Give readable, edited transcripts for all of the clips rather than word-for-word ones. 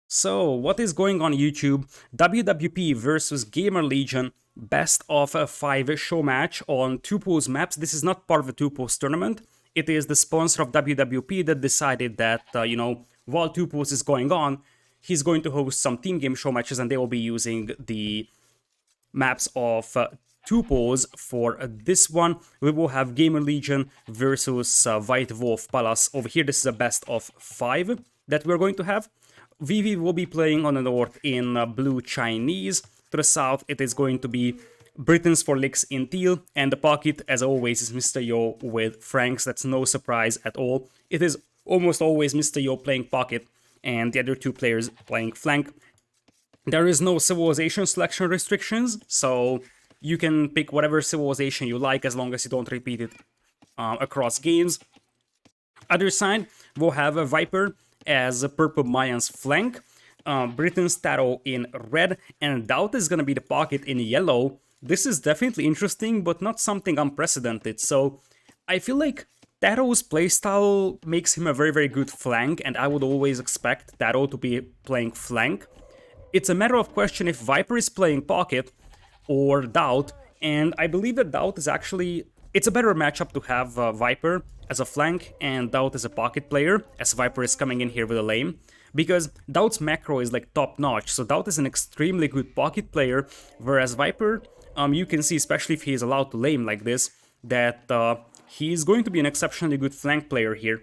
So, what is going on YouTube? WWP versus GamerLegion, best of 5 show match on two pools maps. This is not part of the two pools tournament. It is the sponsor of WWP that decided that, while two pools is going on, he's going to host some team game show matches and they will be using the maps of two pools. For this one, we will have GamerLegion versus White Wolf Palace. Over here, this is a best of 5 that we're going to have. VV will be playing on the north in blue Chinese. To the south, it is going to be Britons for Licks in teal, and the pocket, as always, is Mr. Yo with Franks. That's no surprise at all. It is almost always Mr. Yo playing pocket, and the other two players playing flank. There is no civilization selection restrictions, so you can pick whatever civilization you like as long as you don't repeat it across games. Other side, we'll have a Viper as a purple Mayan's flank, Britain's TaToH in red, and GL.TaToH is gonna be the pocket in yellow. This is definitely interesting, but not something unprecedented, so I feel like TaToH's playstyle makes him a very, very good flank, and I would always expect TaToH to be playing flank. It's a matter of question if Viper is playing pocket or GL.TaToH, and I believe that GL.TaToH is actually... It's a better matchup to have Viper as a flank and GL.TaToH as a pocket player, as Viper is coming in here with a lane, because GL.TaToH's macro is like top notch, so GL.TaToH is an extremely good pocket player, whereas Viper, you can see, especially if he is allowed to lane like this, that he's going to be an exceptionally good flank player here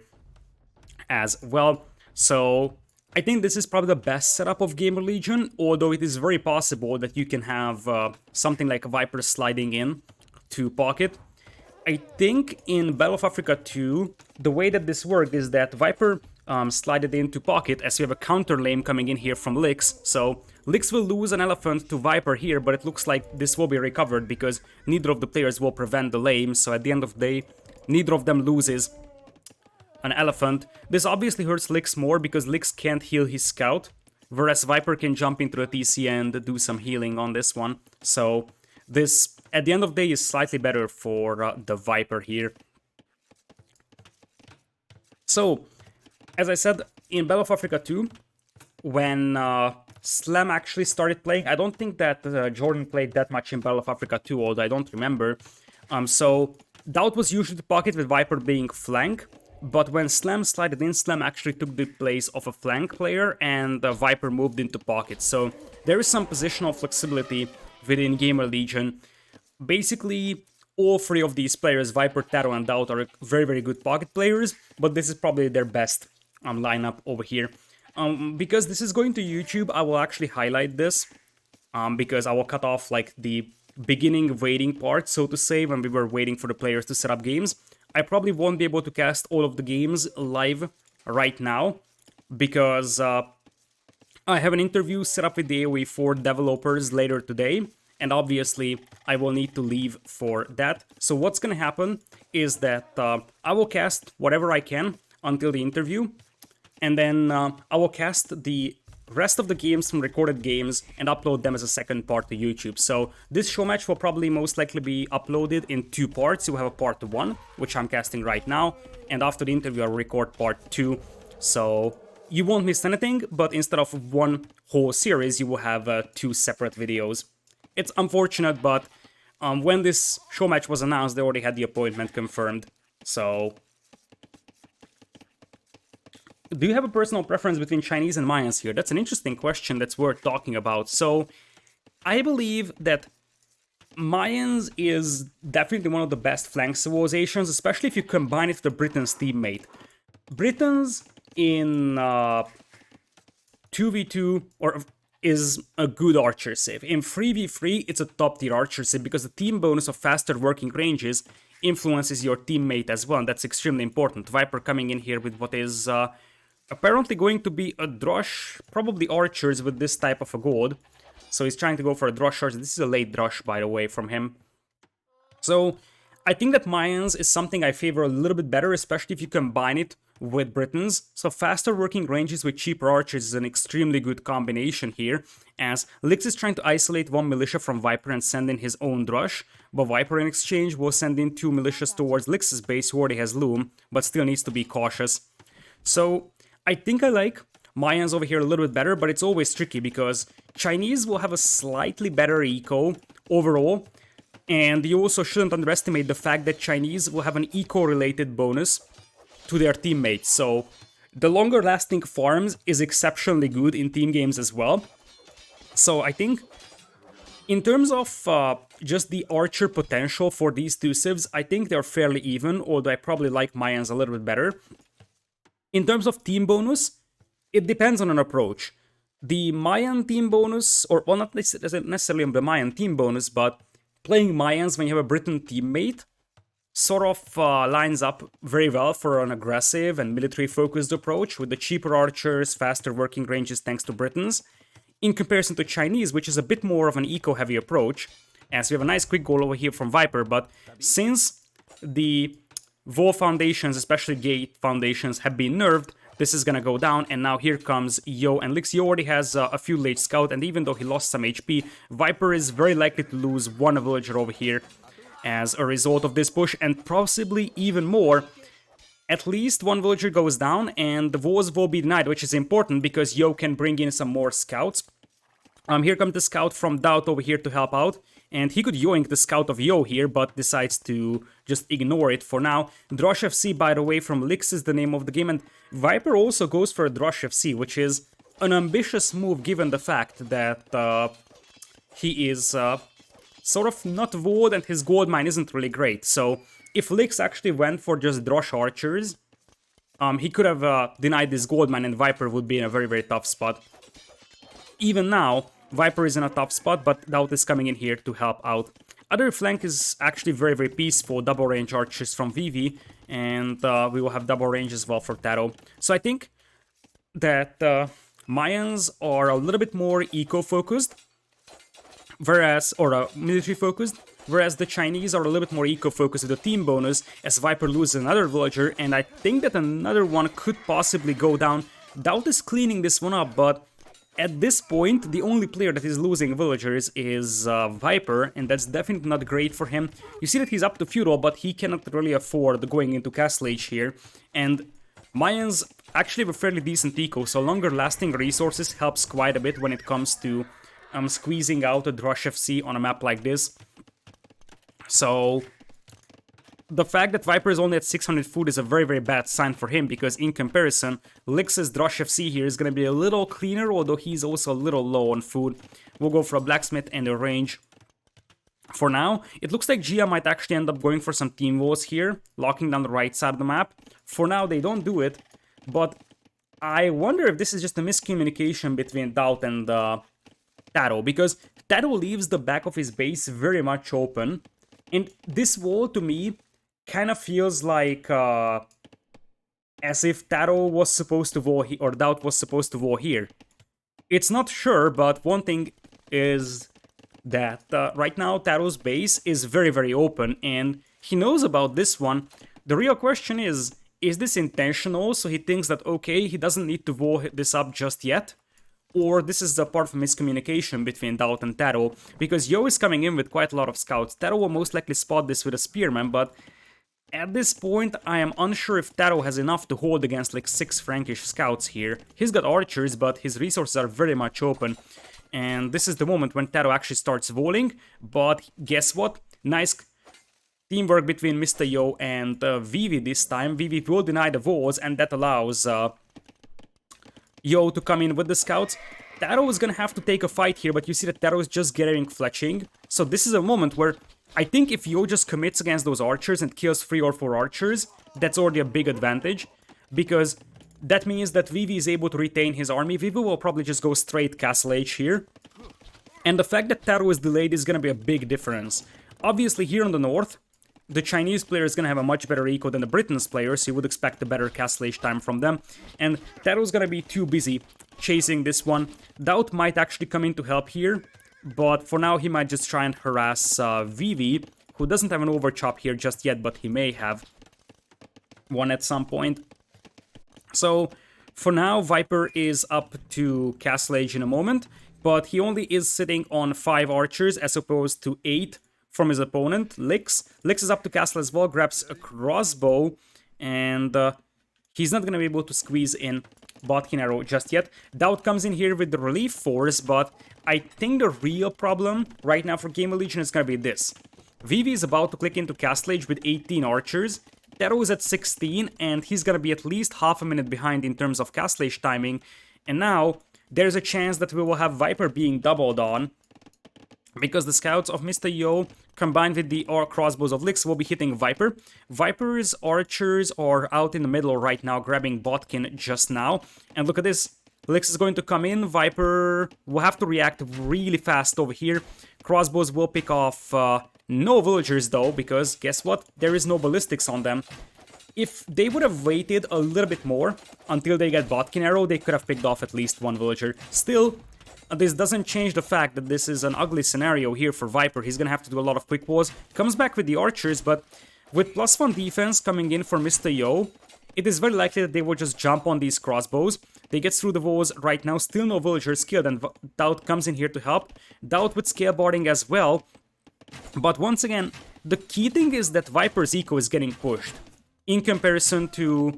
as well. So I think this is probably the best setup of GamerLegion, although it is very possible that you can have something like a Viper sliding in to pocket. I think in Battle of Africa 2, the way that this worked is that Viper slided into pocket as we have a counter lane coming in here from Licks. So Licks will lose an elephant to Viper here, but it looks like this will be recovered because neither of the players will prevent the lane. So at the end of the day, neither of them loses an elephant. This obviously hurts Licks more because Licks can't heal his scout, whereas Viper can jump into the TC and do some healing on this one. So this, at the end of the day, is slightly better for the Viper here. So, as I said, in Battle of Africa 2, when Slam actually started playing, I don't think that Jordan played that much in Battle of Africa 2, although I don't remember. So GL.TaToH was usually the pocket with Viper being flank, but when Slam slided in, Slam actually took the place of a flank player and Viper moved into pocket. So there is some positional flexibility within GamerLegion. Basically, all three of these players, Viper, TaToH, and GL.TaToH, are very, very good pocket players, but this is probably their best lineup over here. Because this is going to YouTube, I will actually highlight this, because I will cut off like the beginning waiting part, so to say, when we were waiting for the players to set up games. I probably won't be able to cast all of the games live right now, because I have an interview set up with the AoE for developers later today, and obviously I will need to leave for that. So what's gonna happen is that I will cast whatever I can until the interview, and then I will cast the rest of the games from recorded games and upload them as a second part to YouTube. So this show match will probably most likely be uploaded in 2 parts. You have a part 1, which I'm casting right now, and after the interview I'll record part 2. So you won't miss anything, but instead of one whole series, you will have 2 separate videos. It's unfortunate, but when this show match was announced, they already had the appointment confirmed. So do you have a personal preference between Chinese and Mayans here? That's an interesting question that's worth talking about. So I believe that Mayans is definitely one of the best flank civilizations, especially if you combine it with the Britain's teammate. Britons in 2v2 is a good archer civ. In 3v3, it's a top tier archer civ because the team bonus of faster working ranges influences your teammate as well, and that's extremely important. Viper coming in here with what is apparently going to be a Drush, probably archers with this type of a gold. So he's trying to go for a Drush archer. This is a late Drush, by the way, from him. So I think that Mayans is something I favor a little bit better, especially if you combine it with Britons. So faster working ranges with cheaper archers is an extremely good combination here, as Lix is trying to isolate one militia from Viper and send in his own Drush, but Viper in exchange will send in 2 militias towards Lix's base, who already has Loom, but still needs to be cautious. So I think I like Mayans over here a little bit better, but it's always tricky because Chinese will have a slightly better eco overall, and you also shouldn't underestimate the fact that Chinese will have an eco-related bonus to their teammates. So the longer lasting farms is exceptionally good in team games as well. So I think in terms of just the archer potential for these two civs, I think they're fairly even, although I probably like Mayans a little bit better. In terms of team bonus, it depends on an approach. The Mayan team bonus, or well, not necessarily the Mayan team bonus, but playing Mayans when you have a Briton teammate sort of lines up very well for an aggressive and military-focused approach with the cheaper archers, faster working ranges thanks to Britons, in comparison to Chinese, which is a bit more of an eco-heavy approach, as we have a nice quick goal over here from Viper, but since the Wall foundations, especially gate foundations, have been nerfed, this is gonna go down, and now here comes Yo, and Lix Yo already has a few late scout, and even though he lost some HP, Viper is very likely to lose one villager over here as a result of this push, and possibly even more. At least one villager goes down, and the walls will be denied, which is important because Yo can bring in some more scouts. Here comes the scout from DauT over here to help out, and he could yoink the scout of Yo here, but decides to just ignore it for now. Drosh FC, by the way, from Lix is the name of the game, and Viper also goes for a Drosh FC, which is an ambitious move given the fact that he is sort of not walled and his gold mine isn't really great. So if Lix actually went for just Drosh archers, he could have denied this gold mine and Viper would be in a very, very tough spot. Even now, Viper is in a tough spot, but DauT is coming in here to help out. Other flank is actually very, very peaceful. Double range archers from Vivi, and we will have double range as well for TaToH. So I think that Mayans are a little bit more eco-focused, or military-focused, whereas the Chinese are a little bit more eco-focused with the team bonus, as Viper loses another villager, and I think that another one could possibly go down. DauT is cleaning this one up, but at this point, the only player that is losing villagers is Viper, and that's definitely not great for him. You see that he's up to feudal, but he cannot really afford going into Castle Age here, and Mayans actually have a fairly decent eco, so longer lasting resources helps quite a bit when it comes to squeezing out a Drosh FC on a map like this. So the fact that Viper is only at 600 food is a very, very bad sign for him, because in comparison, Lix's Drosh FC here is going to be a little cleaner, although he's also a little low on food. We'll go for a blacksmith and a range. For now, it looks like Gia might actually end up going for some team walls here, locking down the right side of the map. For now, they don't do it, but I wonder if this is just a miscommunication between DauT and TaToH, because TaToH leaves the back of his base very much open, and this wall, to me, kind of feels like as if TaToH was supposed to wall or DauT was supposed to wall here. It's not sure, but one thing is that right now TaToH's base is very, very open, and he knows about this one. The real question is this intentional? So he thinks that, okay, he doesn't need to wall this up just yet? Or this is a part of miscommunication between DauT and TaToH, because Yo is coming in with quite a lot of scouts. TaToH will most likely spot this with a spearman, but at this point, I am unsure if TaToH has enough to hold against like 6 Frankish scouts here. He's got archers, but his resources are very much open. And this is the moment when TaToH actually starts walling. But guess what? Nice teamwork between Mr. Yo and Vivi this time. Vivi will deny the walls, and that allows Yo to come in with the scouts. TaToH is gonna have to take a fight here, but you see that TaToH is just getting fletching. So this is a moment where I think if Yo just commits against those archers and kills 3 or 4 archers, that's already a big advantage, because that means that Vivi is able to retain his army. Vivi will probably just go straight Castle Age here. And the fact that TaToH is delayed is going to be a big difference. Obviously, here on the north, the Chinese player is going to have a much better eco than the Britain's player, so you would expect a better Castle Age time from them. And TaToH is going to be too busy chasing this one. DauT might actually come in to help here, but for now he might just try and harass Vivi, who doesn't have an overchop here just yet, but he may have one at some point. So for now, Viper is up to Castle Age in a moment, but he only is sitting on 5 archers as opposed to 8 from his opponent, Lix. Lix is up to Castle as well, grabs a crossbow, and he's not going to be able to squeeze in Botkin arrow just yet. DauT comes in here with the relief force, but I think the real problem right now for GamerLegion is going to be this. Vivi is about to click into Castle Age with 18 archers. TaToH is at 16, and he's going to be at least half a minute behind in terms of Castle Age timing. And now, there's a chance that we will have Viper being doubled on, because the scouts of Mr. Yo combined with the crossbows of Lix will be hitting Viper. Viper's archers are out in the middle right now, grabbing Botkin just now. And look at this. Lix is going to come in. Viper will have to react really fast over here. Crossbows will pick off no villagers though, because guess what? There is no ballistics on them. If they would have waited a little bit more until they get Botkin arrow, they could have picked off at least one villager. Still, this doesn't change the fact that this is an ugly scenario here for Viper. He's gonna have to do a lot of quick walls. Comes back with the archers, but with +1 defense coming in for Mr. Yo, it is very likely that they will just jump on these crossbows. They get through the walls right now, still no villagers killed, and DauT comes in here to help. DauT with scale barding as well. But once again, the key thing is that Viper's eco is getting pushed in comparison to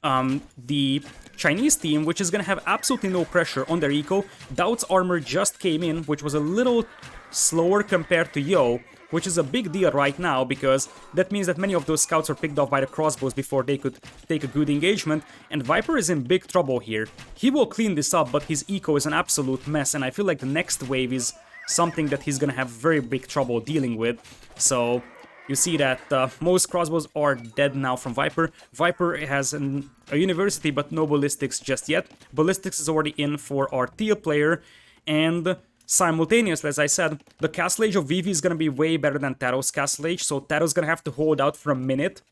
the Chinese team, which is going to have absolutely no pressure on their eco. DauT's armor just came in, which was a little slower compared to Yo, which is a big deal right now, because that means that many of those scouts are picked off by the crossbows before they could take a good engagement, and Viper is in big trouble here. He will clean this up, but his eco is an absolute mess, and I feel like the next wave is something that he's gonna have very big trouble dealing with. So you see that most crossbows are dead now from Viper. Viper has a university, but no ballistics just yet. Ballistics is already in for our teal player, and simultaneously, as I said, the Castle Age of Vivi is going to be way better than TaToH's Castle Age, so TaToH's going to have to hold out for a minute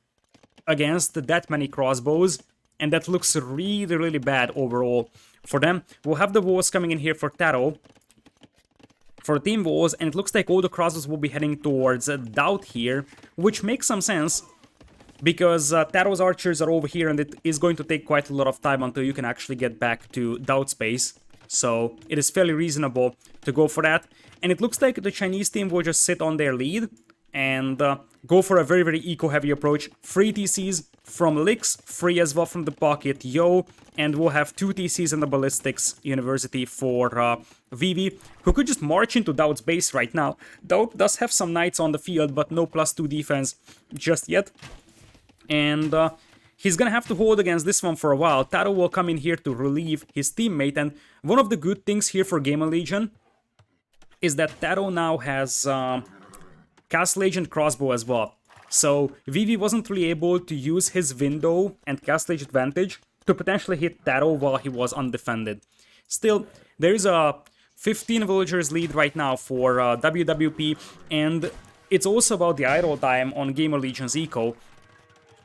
against that many crossbows, and that looks really, really bad overall for them. We'll have the walls coming in here for TaToH, for team walls, and it looks like all the crossbows will be heading towards DauT here, which makes some sense, because TaToH's archers are over here, and it is going to take quite a lot of time until you can actually get back to DauT space. So it is fairly reasonable to go for that. And it looks like the Chinese team will just sit on their lead and go for a very, very eco-heavy approach. 3 TCs from Lix, 3 as well from the pocket Yo, and we'll have 2 TCs in the ballistics university for Vivi, who could just march into DauT's base right now. DauT does have some knights on the field, but no +2 defense just yet. And he's gonna have to hold against this one for a while. TaToH will come in here to relieve his teammate, and one of the good things here for GamerLegion is that TaToH now has Castle Age and crossbow as well. So Vivi wasn't really able to use his window and Castle Age advantage to potentially hit TaToH while he was undefended. Still, there is a 15 villagers lead right now for WWP, and it's also about the idle time on GamerLegion's eco.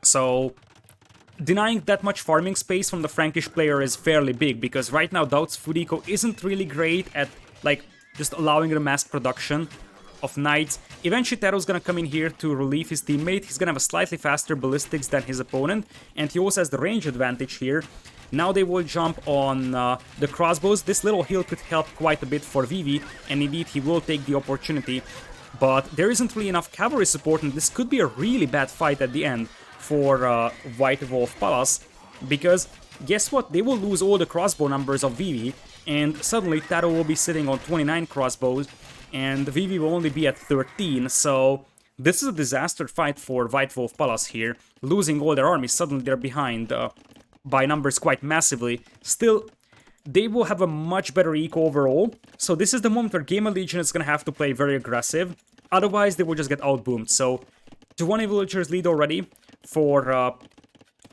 So denying that much farming space from the Frankish player is fairly big, because right now DauT's food eco isn't really great at, like, just allowing the mass production of knights. Eventually TaToH's gonna come in here to relieve his teammate. He's gonna have a slightly faster ballistics than his opponent, and he also has the range advantage here. Now they will jump on the crossbows. This little hill could help quite a bit for Vivi, and indeed he will take the opportunity. But there isn't really enough cavalry support, and this could be a really bad fight at the end for White Wolf Palace, because guess what? They will lose all the crossbow numbers of Vivi, and suddenly TaToH will be sitting on 29 crossbows, and Vivi will only be at 13, so this is a disaster fight for White Wolf Palace here. Losing all their armies, suddenly they're behind by numbers quite massively. Still, they will have a much better eco overall, so this is the moment where GamerLegion is going to have to play very aggressive, otherwise they will just get outboomed. So 20 villagers lead already for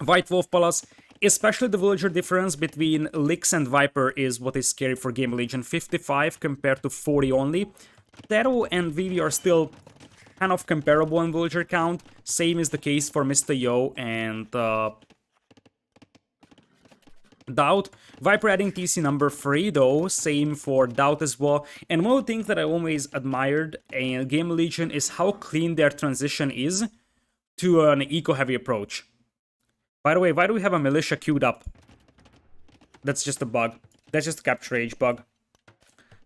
White Wolf Palace. Especially the villager difference between Lix and Viper is what is scary for GamerLegion. 55 compared to 40 only. TaToH and Vivi are still kind of comparable in villager count. Same is the case for Mr. Yo and DauT. Viper adding TC number 3 though, same for DauT as well. And one of the things that I always admired in GamerLegion is how clean their transition is to an eco-heavy approach. By the way, why do we have a militia queued up? That's just a bug. That's just a capture age bug.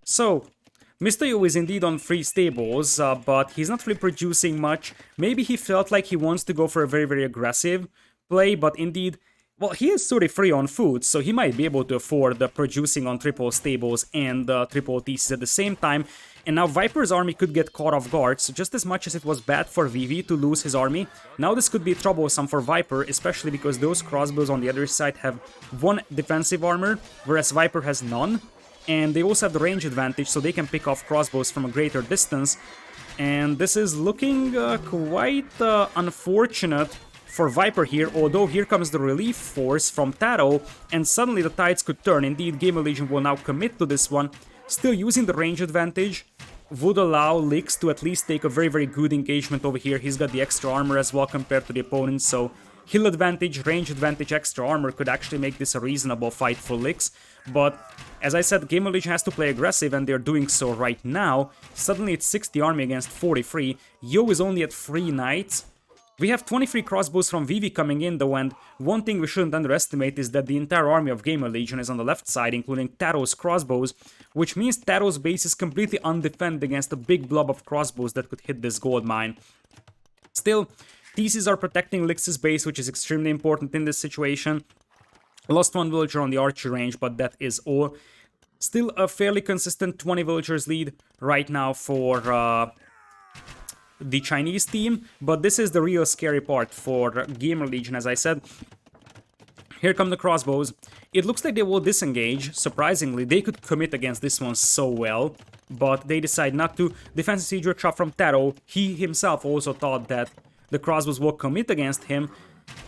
So, Mr. Yo is indeed on 3 stables, but he's not really producing much. Maybe he felt like he wants to go for a very, very aggressive play, but indeed, Well, he is 33 on food, so he might be able to afford producing on triple stables and triple TCs at the same time. And now Viper's army could get caught off guard, so just as much as it was bad for Vivi to lose his army, now this could be troublesome for Viper, especially because those crossbows on the other side have 1 defensive armor, whereas Viper has none. And they also have the range advantage, so they can pick off crossbows from a greater distance. And this is looking quite unfortunate for Viper here, although here comes the relief force from TaToH, and suddenly the tides could turn. Indeed, GamerLegion will now commit to this one. Still using the range advantage would allow Lix to at least take a very, very good engagement over here. He's got the extra armor as well compared to the opponent, so heal advantage, range advantage, extra armor could actually make this a reasonable fight for Lix. But as I said, GamerLegion has to play aggressive, and they're doing so right now. Suddenly it's 60 army against 43. Yo is only at 3 knights. We have 23 crossbows from Vivi coming in though, and one thing we shouldn't underestimate is that the entire army of GamerLegion is on the left side, including TaToH's crossbows, which means TaToH's base is completely undefended against a big blob of crossbows that could hit this gold mine. Still, TCs are protecting Lix's base, which is extremely important in this situation. Lost 1 villager on the archer range, but that is all. Still a fairly consistent 20 villagers lead right now for the Chinese team, but this is the real scary part for GamerLegion, as I said. Here come the crossbows. It looks like they will disengage. Surprisingly, they could commit against this one so well, but they decide not to. Defensive siege trap from TaToH. He himself also thought that the crossbows will commit against him,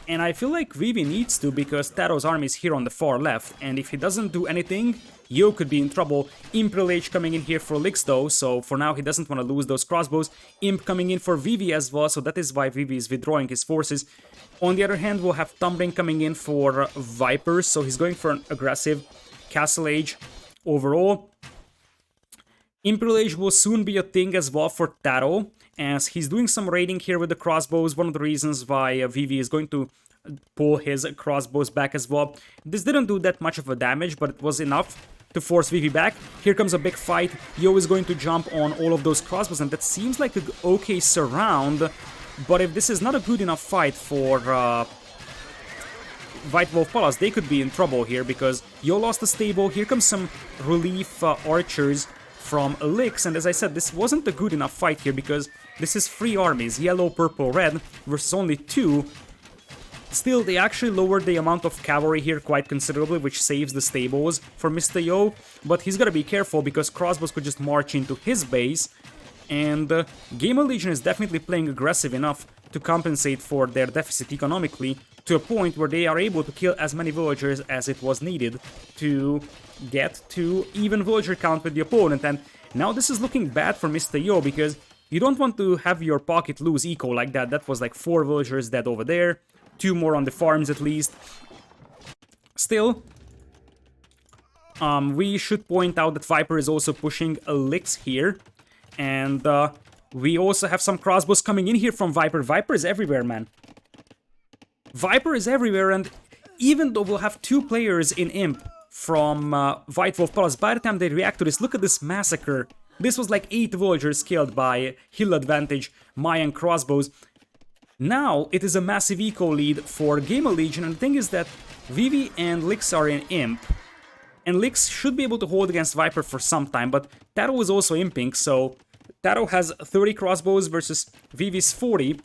and I feel like Vivi needs to, because TaToH's army is here on the far left, and if he doesn't do anything, Yo could be in trouble. Imperial Age coming in here for Lix though, so for now he doesn't want to lose those crossbows. Imp coming in for Vivi as well, so that is why Vivi is withdrawing his forces. On the other hand, we'll have Tumbling coming in for Viper, so he's going for an aggressive Castle Age overall. Imperial Age will soon be a thing as well for TaToH, as he's doing some raiding here with the crossbows. One of the reasons why Vivi is going to pull his crossbows back as well. This didn't do that much of a damage, but it was enough to force Vivi back. Here comes a big fight. Yo is going to jump on all of those crossbows, and that seems like an okay surround. But if this is not a good enough fight for White Wolf Palace, they could be in trouble here, because Yo lost the stable. Here comes some relief archers from Lix, and as I said, this wasn't a good enough fight here, because this is 3 armies, yellow, purple, red, versus only 2. Still, they actually lowered the amount of cavalry here quite considerably, which saves the stables for Mr. Yo, but he's gotta be careful because crossbows could just march into his base, and GamerLegion is definitely playing aggressive enough to compensate for their deficit economically, to a point where they are able to kill as many villagers as it was needed to get to even villager count with the opponent. And now this is looking bad for Mr. Yo, because you don't want to have your pocket lose eco like that. That was like 4 villagers dead over there, 2 more on the farms at least. Still, we should point out that Viper is also pushing a Lix here, and we also have some crossbows coming in here from Viper. Viper is everywhere, man. Viper is everywhere, and even though we'll have 2 players in Imp from White Wolf Palace, by the time they react to this, look at this massacre. This was like 8 villagers killed by hill advantage, Mayan crossbows. Now it is a massive eco lead for GamerLegion, and the thing is that Vivi and Lix are in Imp, and Lix should be able to hold against Viper for some time, but TaToH is also imping, so TaToH has 30 crossbows versus Vivi's 40.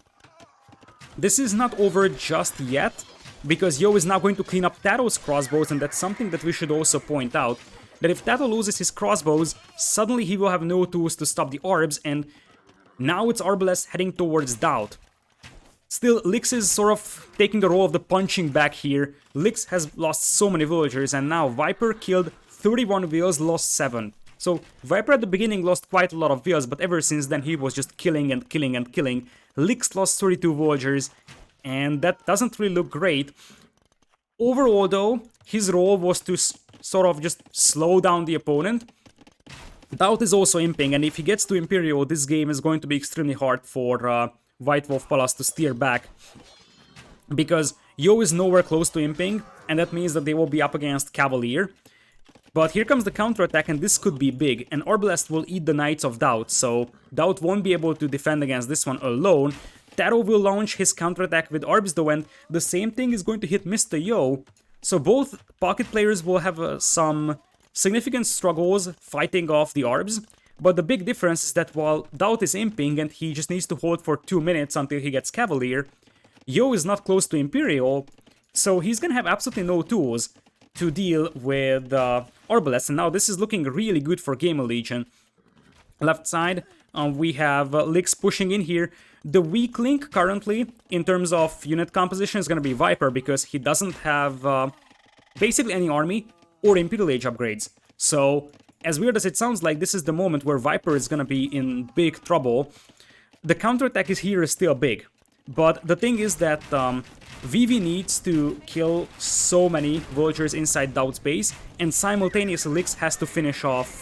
This is not over just yet, because Yo is now going to clean up TaToH's crossbows, and that's something that we should also point out, that if TaToH loses his crossbows, suddenly he will have no tools to stop the orbs, and now it's Arbalest heading towards DauT. Still, Lix is sort of taking the role of the punching bag here. Lix has lost so many villagers, and now Viper killed 31 vills, lost 7. So Viper at the beginning lost quite a lot of vills, but ever since then he was just killing and killing and killing. Lix lost 32 villagers, and that doesn't really look great. Overall though, his role was to sort of just slow down the opponent. DauT is also imping, and if he gets to Imperial, this game is going to be extremely hard for White Wolf Palace to steer back, because Yo is nowhere close to imping, and that means that they will be up against Cavalier. But here comes the counterattack, and this could be big, and Arbalest will eat the Knights of DauT, so DauT won't be able to defend against this one alone. TaToH will launch his counterattack with orbs though, and the same thing is going to hit Mr. Yo. So both pocket players will have some significant struggles fighting off the orbs. But the big difference is that while DauT is imping and he just needs to hold for 2 minutes until he gets Cavalier, Yo is not close to Imperial, so he's gonna have absolutely no tools to deal with Arbalest. And now this is looking really good for GamerLegion. Left side, we have Lix pushing in here. The weak link currently, in terms of unit composition, is gonna be Viper, because he doesn't have basically any army or Imperial Age upgrades. So, as weird as it sounds like, this is the moment where Viper is gonna be in big trouble. The counterattack here is still big, but the thing is that Vivi needs to kill so many villagers inside DauT's base, and simultaneously Lix has to finish off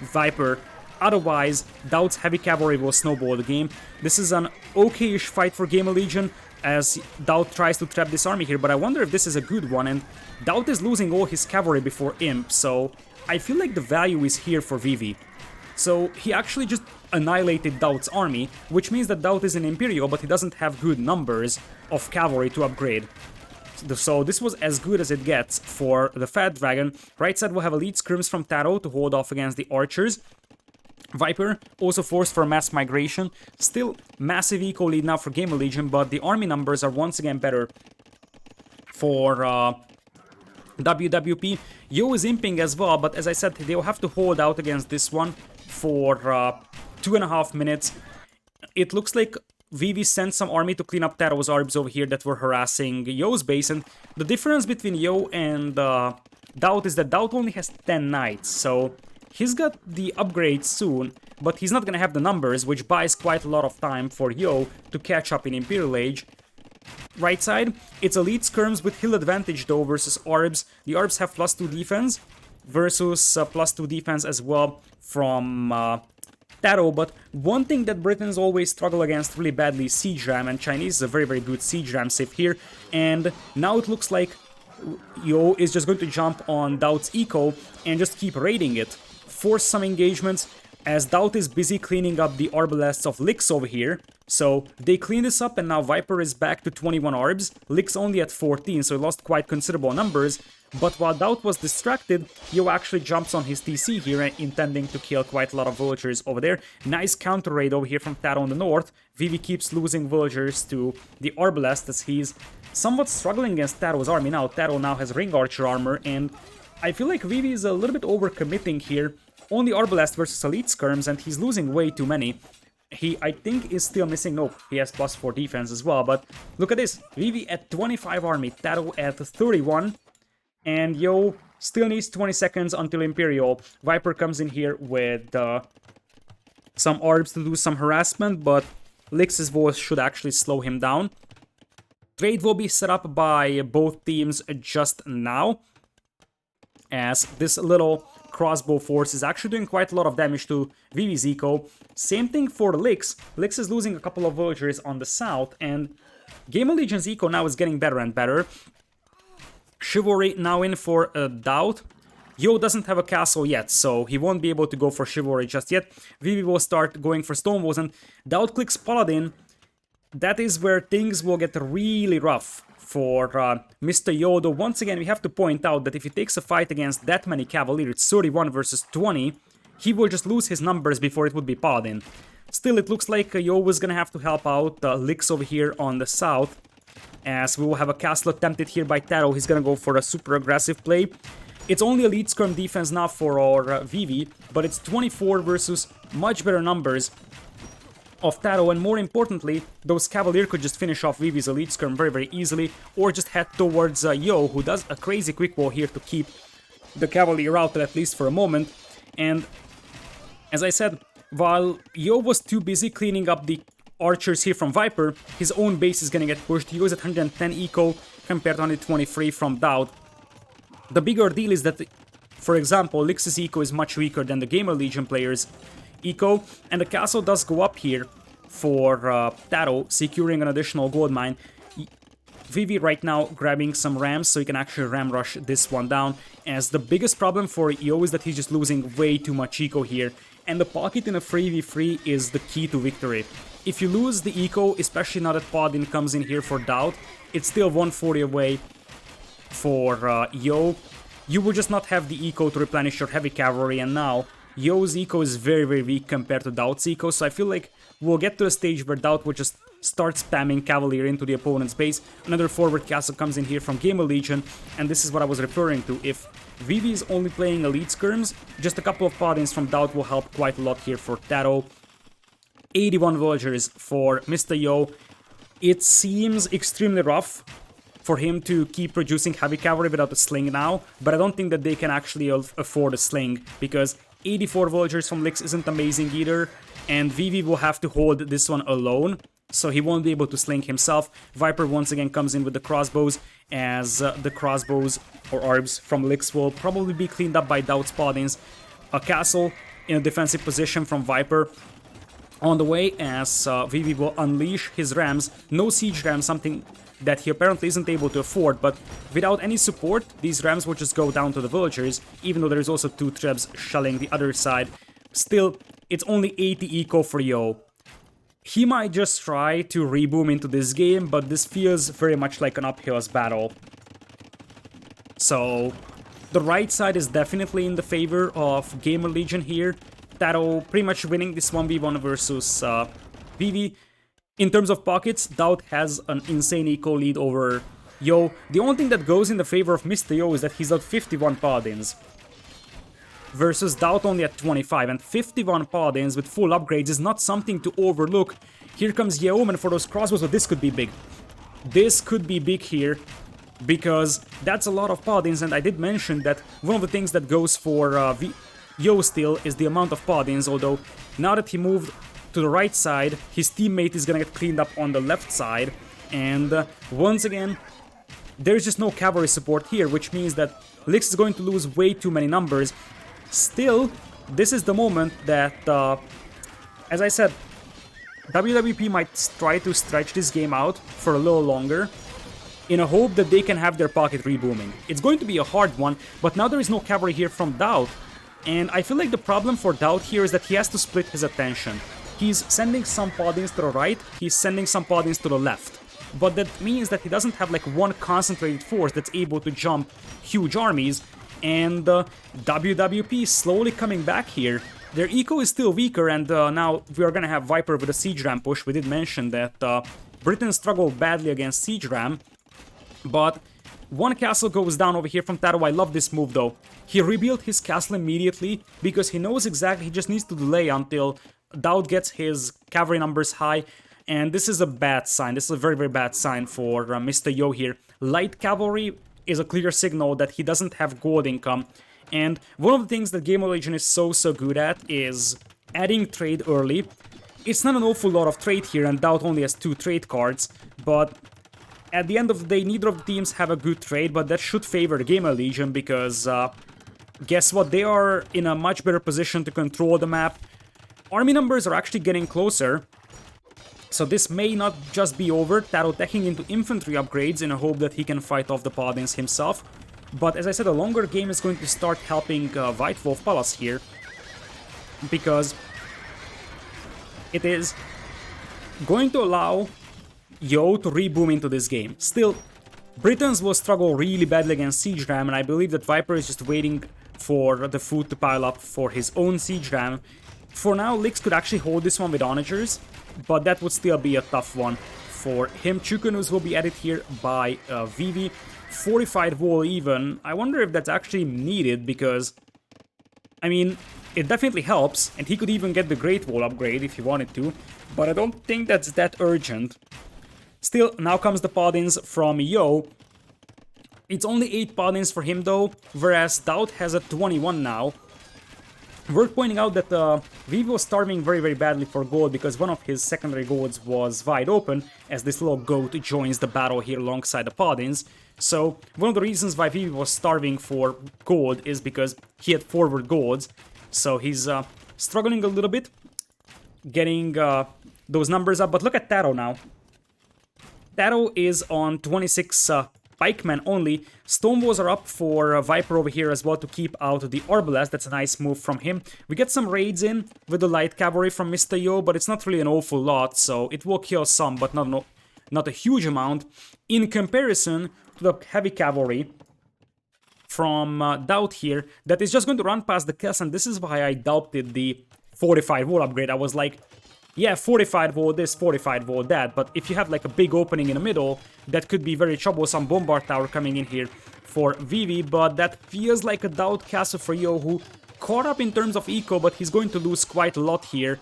Viper. Otherwise, DauT's heavy cavalry will snowball the game. This is an okay-ish fight for GamerLegion, as DauT tries to trap this army here, but I wonder if this is a good one, and DauT is losing all his cavalry before Imp, so I feel like the value is here for Vivi. So he actually just annihilated DauT's army, which means that DauT is an Imperial, but he doesn't have good numbers of cavalry to upgrade. So this was as good as it gets for the Fat Dragon. Right side will have elite scrims from TaToH to hold off against the archers. Viper also forced for mass migration. Still massive eco lead now for GamerLegion, but the army numbers are once again better for WWP. Yo is imping as well, but as I said, they'll have to hold out against this one for 2.5 minutes. It looks like Vivi sent some army to clean up TaToH's orbs over here that were harassing Yo's base, and the difference between Yo and DauT is that DauT only has 10 knights, so he's got the upgrades soon, but he's not gonna have the numbers, which buys quite a lot of time for Yo to catch up in Imperial Age. Right side, it's elite skirms with hill advantage though versus orbs. The orbs have +2 defense versus +2 defense as well from TaToH, but one thing that Britons always struggle against really badly is siege ram, and Chinese is a very good siege ram save here, and now it looks like Yo is just going to jump on DauT's eco and just keep raiding it, force some engagements, as DauT is busy cleaning up the arbalests of Lix over here. So they clean this up, and now Viper is back to 21 orbs, Lix only at 14, so he lost quite considerable numbers. But while DauT was distracted, Yo actually jumps on his TC here, intending to kill quite a lot of villagers over there. Nice counter raid over here from TaToH on the north. Vivi keeps losing villagers to the Arbalest as he's somewhat struggling against TaToH's army now. TaToH now has ring archer armor, and I feel like Vivi is a little bit overcommitting here. Only Arbalest versus elite skirms, and he's losing way too many. He, I think, is still missing... Nope, he has +4 defense as well, but look at this. Vivi at 25 army, TaToH at 31, and Yo still needs 20 seconds until Imperial. Viper comes in here with some orbs to do some harassment, but Lix's voice should actually slow him down. Trade will be set up by both teams just now, as this little crossbow force is actually doing quite a lot of damage to Vivi's eco. Same thing for Lix. Lix is losing a couple of villagers on the south, and GamerLegion's eco now is getting better and better. Chivalry now in for DauT. Yo doesn't have a castle yet, so he won't be able to go for Chivalry just yet. Vivi will start going for Stonewalls, and DauT clicks Paladin. That is where things will get really rough for Mr. Yo. Though once again, we have to point out that if he takes a fight against that many Cavalier, it's 31 versus 20, he will just lose his numbers before it would be Paladin. Still, it looks like Yo was gonna have to help out Lix over here on the south, as we will have a castle attempted here by TaToH. He's gonna go for a super aggressive play. It's only elite skirm defense now for our Vivi, but it's 24 versus much better numbers of TaToH, and more importantly, those Cavalier could just finish off Vivi's elite skirm very easily, or just head towards Yo, who does a crazy quick wall here to keep the Cavalier out at least for a moment. And as I said, while Yo was too busy cleaning up the archers here from Viper, his own base is gonna get pushed. Yo is at 110 eco compared to 123 from DauT. The bigger deal is that, for example, Lix's eco is much weaker than the GamerLegion players' eco, and the castle does go up here for TaToH, securing an additional gold mine. Vivi right now grabbing some rams so he can actually ram rush this one down, as the biggest problem for Yo is that he's just losing way too much eco here, and the pocket in a 3v3 is the key to victory. if you lose the eco, especially now that Paladin comes in here for DauT, it's still 140 away for Yo. You will just not have the eco to replenish your heavy cavalry, and now Yo's eco is very, very weak compared to DauT's eco, so I feel like we'll get to a stage where DauT will just start spamming cavalry into the opponent's base. Another forward castle comes in here from GamerLegion, and this is what I was referring to. If Vivi is only playing elite skirms, just a couple of paladins from DauT will help quite a lot here for TaToH. 81 villagers for Mr. Yo. It seems extremely rough for him to keep producing heavy cavalry without a sling now, but I don't think that they can actually afford a sling, because 84 villagers from Lix isn't amazing either, and Vivi will have to hold this one alone, so he won't be able to sling himself. Viper once again comes in with the crossbows, as the crossbows or arbs from Lix will probably be cleaned up by DauT's paladins. A castle in a defensive position from Viper on the way, as Vivi will unleash his rams. No siege rams, something that he apparently isn't able to afford, but without any support, these rams will just go down to the villagers, even though there's also 2 trebs shelling the other side. Still, it's only 80 eco for Yo. He might just try to reboom into this game, but this feels very much like an uphill battle. So, the right side is definitely in the favor of GamerLegion here. TaToH pretty much winning this 1v1 versus Vivi. In terms of pockets, DauT has an insane eco lead over Yo. The only thing that goes in the favor of Mr. Yo is that he's at 51 paladins versus DauT only at 25, and 51 paladins with full upgrades is not something to overlook. Here comes Yeoman for those crossbows, but this could be big. This could be big here, because that's a lot of paladins, and I did mention that one of the things that goes for Yo still is the amount of paladins, although now that he moved to the right side, his teammate is gonna get cleaned up on the left side, and once again, there's just no cavalry support here, which means that Lix is going to lose way too many numbers. Still, this is the moment that, as I said, WWP might try to stretch this game out for a little longer, in a hope that they can have their pocket rebooming. It's going to be a hard one, but now there is no cavalry here from DauT, and I feel like the problem for DauT here is that he has to split his attention. He's sending some paladins to the right, he's sending some paladins to the left. But that means that he doesn't have like one concentrated force that's able to jump huge armies. And WWP slowly coming back here. Their eco is still weaker, and now we are gonna have Viper with a siege ram push. We did mention that Britain struggled badly against siege ram. But one castle goes down over here from TaToH. I love this move though. He rebuilt his castle immediately because he knows exactly he just needs to delay until DauT gets his cavalry numbers high, and this is a bad sign. This is a very, very bad sign for Mr. Yo here. Light cavalry is a clear signal that he doesn't have gold income, and one of the things that GamerLegion is so good at is adding trade early. It's not an awful lot of trade here, and DauT only has 2 trade cards, but at the end of the day, neither of the teams have a good trade, but that should favor the GamerLegion because guess what? They are in a much better position to control the map. Army numbers are actually getting closer, so this may not just be over. TaToH teching into infantry upgrades in a hope that he can fight off the paladins himself. But as I said, a longer game is going to start helping White Wolf Palace here, because it is going to allow Yo to reboom into this game. Still, Britons will struggle really badly against Siege Ram, and I believe that Viper is just waiting for the food to pile up for his own Siege Ram. For now, Lix could actually hold this one with onagers, but that would still be a tough one for him. Chukanus will be added here by Vivi. Fortified wall even. I wonder if that's actually needed, because, I mean, it definitely helps, and he could even get the Great Wall upgrade if he wanted to, but I don't think that's that urgent. Still, now comes the paladins from Yo. It's only 8 paladins for him though, whereas DauT has a 21 now. Worth pointing out that Vivi was starving very, very badly for gold because one of his secondary golds was wide open, as this little goat joins the battle here alongside the paladins. So one of the reasons why Vivi was starving for gold is because he had forward golds. So he's struggling a little bit, getting those numbers up. But look at TaToH now. TaToH is on 26 pikemen only. Stonewalls are up for Viper over here as well to keep out the Arbalest. That's a nice move from him. We get some raids in with the light cavalry from Mr. Yo, but it's not really an awful lot, so it will kill some, but not a huge amount. In comparison to the heavy cavalry from DauT here, that is just going to run past the castle, and this is why I doubted the fortified wall upgrade. I was like, yeah, fortified wall this, fortified wall that, but if you have like a big opening in the middle, that could be very troublesome. Bombard tower coming in here for Vivi, but that feels like a DauT castle for Yo, who caught up in terms of eco, but he's going to lose quite a lot here.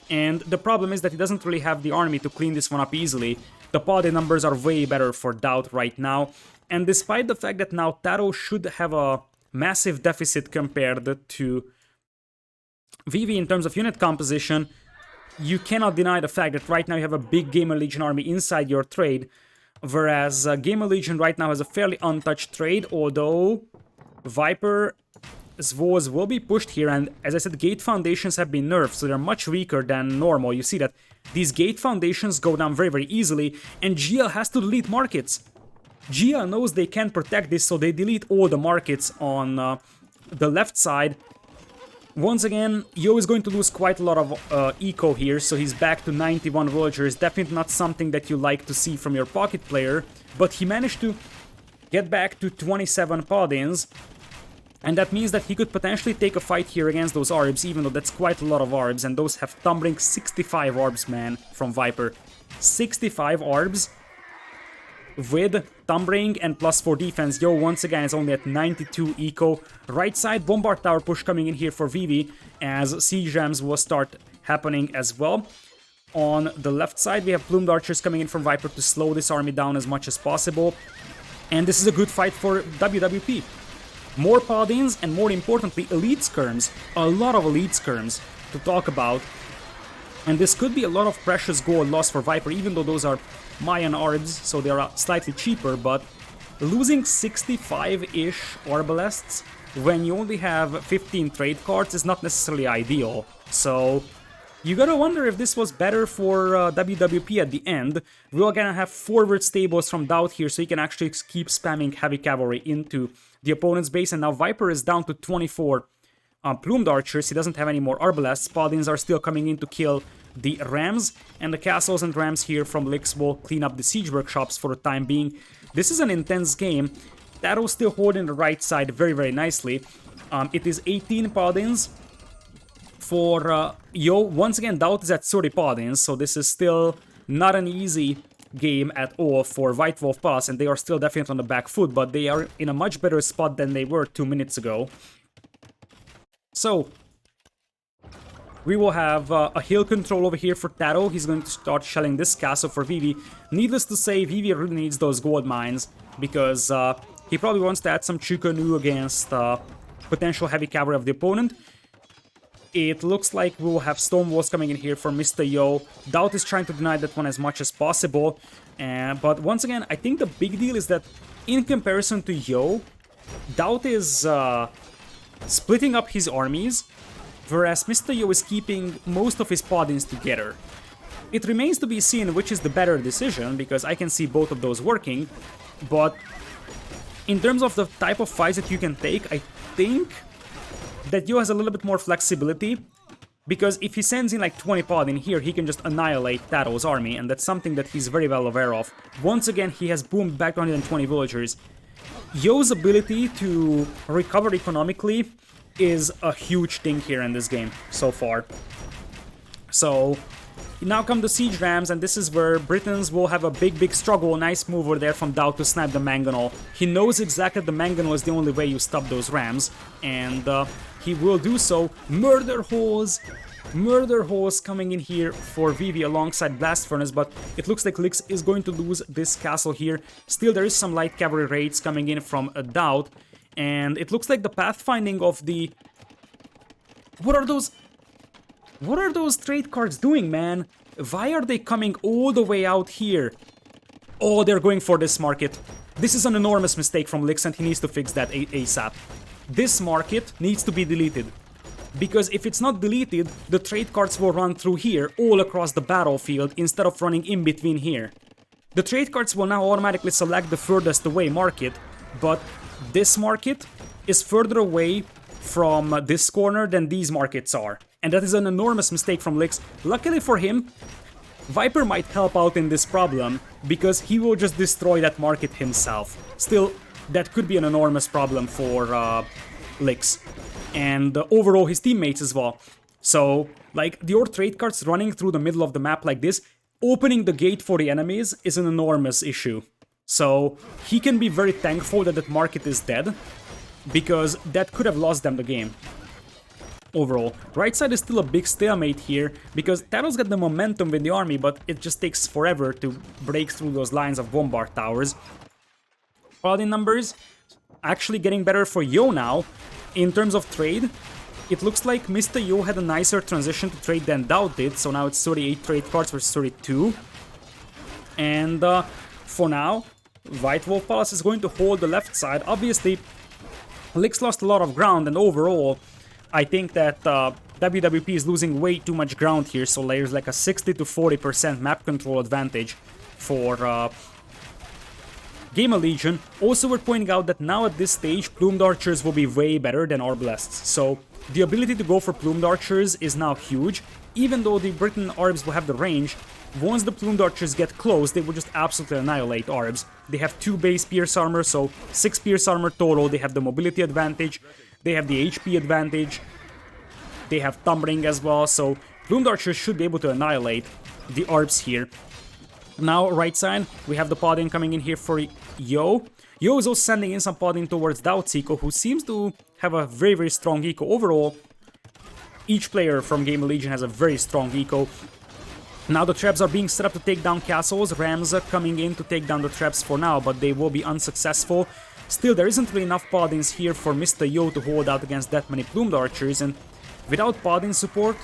And the problem is that he doesn't really have the army to clean this one up easily. The party numbers are way better for DauT right now, and despite the fact that now TaToH should have a massive deficit compared to Vivi in terms of unit composition, you cannot deny the fact that right now you have a big GamerLegion army inside your trade, whereas GamerLegion right now has a fairly untouched trade, although Viper's walls will be pushed here, and as I said, gate foundations have been nerfed, so they're much weaker than normal. You see that these gate foundations go down very, very easily, and GL has to delete markets. GL knows they can't protect this, so they delete all the markets on the left side. Once again, Yo is going to lose quite a lot of eco here, so he's back to 91 villagers. Definitely not something that you like to see from your pocket player, but he managed to get back to 27 paladins, and that means that he could potentially take a fight here against those Arbs, even though that's quite a lot of Arbs, and those have tumbling 65 Arbs, man, from Viper. 65 Arbs with Tumbling and +4 defense. Yo, once again, is only at 92 eco. Right side, Bombard Tower push coming in here for Vivi, as Siege Rams will start happening as well. On the left side, we have Plumed Archers coming in from Viper to slow this army down as much as possible. And this is a good fight for WWP. More Paladins, and more importantly, Elite Skirms. A lot of Elite Skirms to talk about. And this could be a lot of precious gold lost for Viper, even though those are Mayan Arbs, so they are slightly cheaper, but losing 65-ish Arbalests when you only have 15 trade cards is not necessarily ideal. So you gotta wonder if this was better for WWP at the end. We're gonna have forward stables from DauT here, so you can actually keep spamming heavy cavalry into the opponent's base, and now Viper is down to 24 Plumed Archers. He doesn't have any more Arbalests. Paladins are still coming in to kill the Rams, and the castles and Rams here from Lix will clean up the siege workshops for the time being. This is an intense game. TaToH still holding the right side very, very nicely. It is 18 Paladins for Yo. Once again, DauT is at 30 Paladins, so this is still not an easy game at all for White Wolf Pass, and they are still definitely on the back foot, but they are in a much better spot than they were 2 minutes ago. So we will have a hill control over here for TaToH. He's going to start shelling this castle for Vivi. Needless to say, Vivi really needs those gold mines, because he probably wants to add some Chukanu against potential heavy cavalry of the opponent. It looks like we will have stone walls coming in here for Mr. Yo. DauT is trying to deny that one as much as possible. But once again, I think the big deal is that in comparison to Yo, DauT is splitting up his armies, whereas Mr. Yo is keeping most of his Paladins together. It remains to be seen which is the better decision, because I can see both of those working, but in terms of the type of fights that you can take, I think that Yo has a little bit more flexibility, because if he sends in like 20 Paladin here, he can just annihilate TaToH's army, and that's something that he's very well aware of. Once again, he has boomed back to 120 villagers. Yo's ability to recover economically is a huge thing here in this game so far. So now come the Siege Rams, and this is where Britons will have a big struggle. Nice move over there from DauT to snipe the Mangonel. He knows exactly the Mangonel is the only way you stop those Rams, and he will do so. Murder Holes coming in here for Vivi alongside Blast Furnace, but it looks like Lix is going to lose this castle here. Still, there is some light cavalry raids coming in from DauT, and it looks like the pathfinding of the... What are those trade cards doing, man? Why are they coming all the way out here? Oh, they're going for this market. This is an enormous mistake from Lix, and he needs to fix that ASAP. This market needs to be deleted, because if it's not deleted, the trade cards will run through here all across the battlefield instead of running in between here. The trade cards will now automatically select the furthest away market, but this market is further away from this corner than these markets are. And that is an enormous mistake from Lix. Luckily for him, Viper might help out in this problem, because he will just destroy that market himself. Still, that could be an enormous problem for Lix. And overall his teammates as well. So, like, your trade cards running through the middle of the map like this, opening the gate for the enemies is an enormous issue. So, he can be very thankful that that market is dead, because that could have lost them the game. Overall, right side is still a big stalemate here, because TaToH's got the momentum with the army, but it just takes forever to break through those lines of bombard towers. Paladin numbers actually getting better for Yo now. In terms of trade, it looks like Mr. Yo had a nicer transition to trade than DauT did, so now it's 38 trade cards versus 32. And for now, White Wolf Palace is going to hold the left side. Obviously, Lix lost a lot of ground, and overall, I think that WWP is losing way too much ground here, so there's like a 60 to 40% map control advantage for GamerLegion. Also, we're pointing out that now at this stage, Plumed Archers will be way better than Arbalests, so the ability to go for Plumed Archers is now huge. Even though the Britain Arbs will have the range, once the Plumed Archers get close, they will just absolutely annihilate Arbs. They have 2 base Pierce Armor, so 6 Pierce Armor total, they have the mobility advantage, they have the HP advantage, they have Thumbring as well, so Plumed Archers should be able to annihilate the Arbs here. Now, right side, we have the Paladin coming in here for Yo. Yo is also sending in some Paladin towards DauT's eco, who seems to have a very, very strong eco. Overall, each player from GamerLegion has a very strong eco. Now the traps are being set up to take down castles. Rams are coming in to take down the traps for now, but they will be unsuccessful. Still, there isn't really enough Paladins here for Mr. Yo to hold out against that many Plumed Archers, and without Paladin support,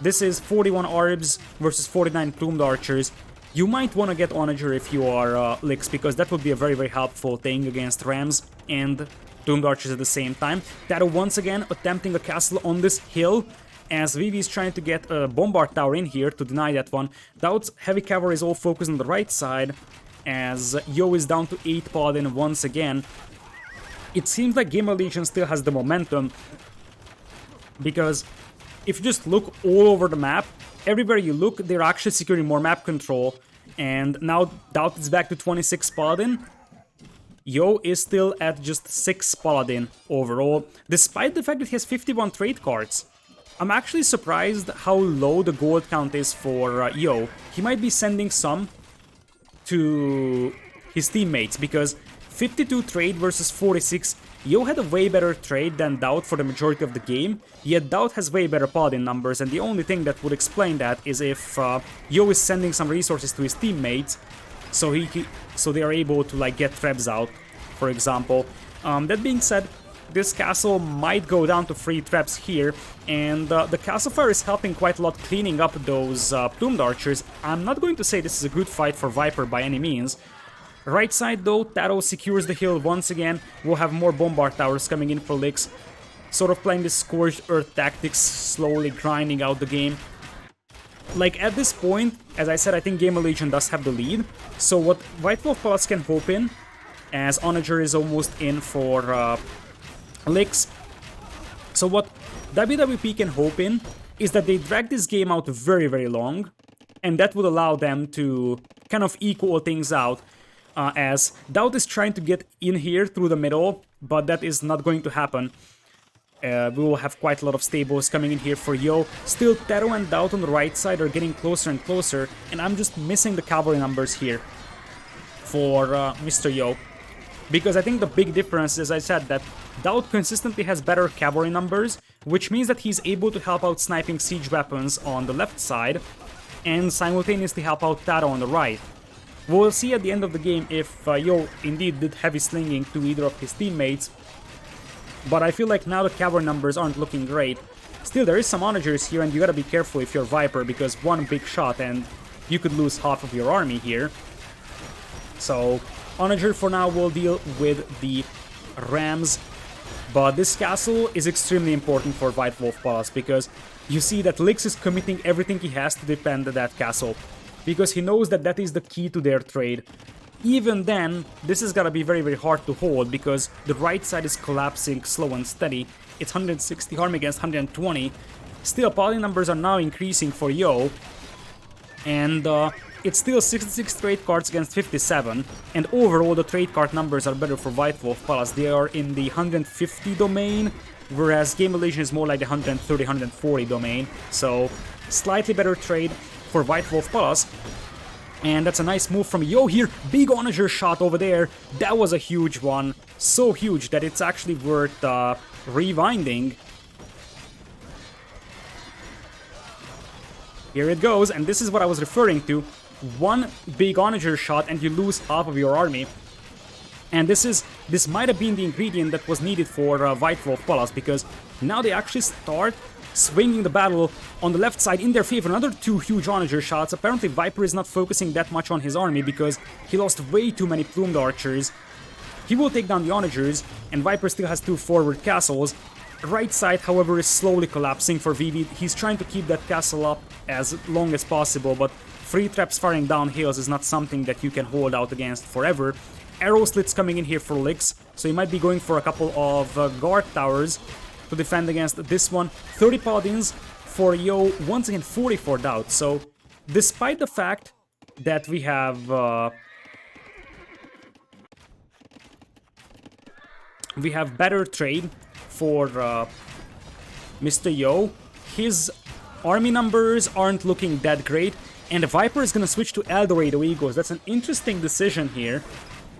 this is 41 Arbs versus 49 Plumed Archers. You might want to get Onager if you are Lix, because that would be a very, very helpful thing against Rams and Plumed Archers at the same time. TaToH once again attempting a castle on this hill, as Vivi is trying to get a bombard tower in here to deny that one. DauT's heavy cavalry is all focused on the right side, as Yo is down to 8 Paladin once again. It seems like GamerLegion still has the momentum, because if you just look all over the map, everywhere you look, they're actually securing more map control. And now DauT is back to 26 Paladin. Yo is still at just 6 Paladin overall, despite the fact that he has 51 trade cards. I'm actually surprised how low the gold count is for Yo. He might be sending some to his teammates, because 52 trade versus 46, Yo had a way better trade than DauT for the majority of the game, yet DauT has way better Paladin numbers, and the only thing that would explain that is if Yo is sending some resources to his teammates, so they are able to like get traps out, for example. That being said, this castle might go down to 3 traps here, and the castle fire is helping quite a lot cleaning up those Plumed Archers. I'm not going to say this is a good fight for Viper by any means. Right side though, TaToH secures the hill once again. We'll have more bombard towers coming in for Lix, sort of playing this Scorched Earth tactics, slowly grinding out the game. Like, at this point, as I said, I think GamerLegion does have the lead, so what White Wolf Palace can hope in, as Onager is almost in for Lix, so what WWP can hope in is that they drag this game out very, very long, and that would allow them to kind of equal things out, as DauT is trying to get in here through the middle, but that is not going to happen. We will have quite a lot of stables coming in here for Yo. Still, TaToH and DauT on the right side are getting closer and closer, and I'm just missing the cavalry numbers here for Mr. Yo. Because I think the big difference is, I said, that DauT consistently has better cavalry numbers, which means that he's able to help out sniping siege weapons on the left side, and simultaneously help out TaToH on the right. We'll see at the end of the game if Yo indeed did heavy slinging to either of his teammates, but I feel like now the cavalry numbers aren't looking great. Still, there is some onagers here, and you gotta be careful if you're Viper, because one big shot and you could lose half of your army here. So, Onager for now will deal with the Rams, but this castle is extremely important for White Wolf Palace, because you see that Lix is committing everything he has to defend that castle. because he knows that that is the key to their trade. Even then, this is gonna be very, very hard to hold because the right side is collapsing slow and steady. It's 160 harm against 120. Still, paladin numbers are now increasing for Yo, and it's still 66 trade cards against 57, and overall the trade card numbers are better for White Wolf Palace. They are in the 150 domain, whereas GamerLegion is more like the 130, 140 domain, so slightly better trade for White Wolf Palace. And that's a nice move from Yo here. Big onager shot over there. That was a huge one. So huge that it's actually worth rewinding. Here it goes, and this is what I was referring to. One big onager shot and you lose half of your army. And this might have been the ingredient that was needed for White Wolf Palace, because now they actually start swinging the battle on the left side in their favor. Another two huge onager shots. Apparently Viper is not focusing that much on his army because he lost way too many plumed archers. He will take down the onagers, and Viper still has two forward castles. Right side, however, is slowly collapsing for Vivi. He's trying to keep that castle up as long as possible, but free traps firing down hills is not something that you can hold out against forever. Arrow slits coming in here for Licks, so he might be going for a couple of guard towers to defend against this one. 30 paladins for Yo, once again 40 for DauT. So despite the fact that we have better trade for Mr. Yo, his army numbers aren't looking that great, and Viper is gonna switch to Eldorado Eagles. That's an interesting decision here,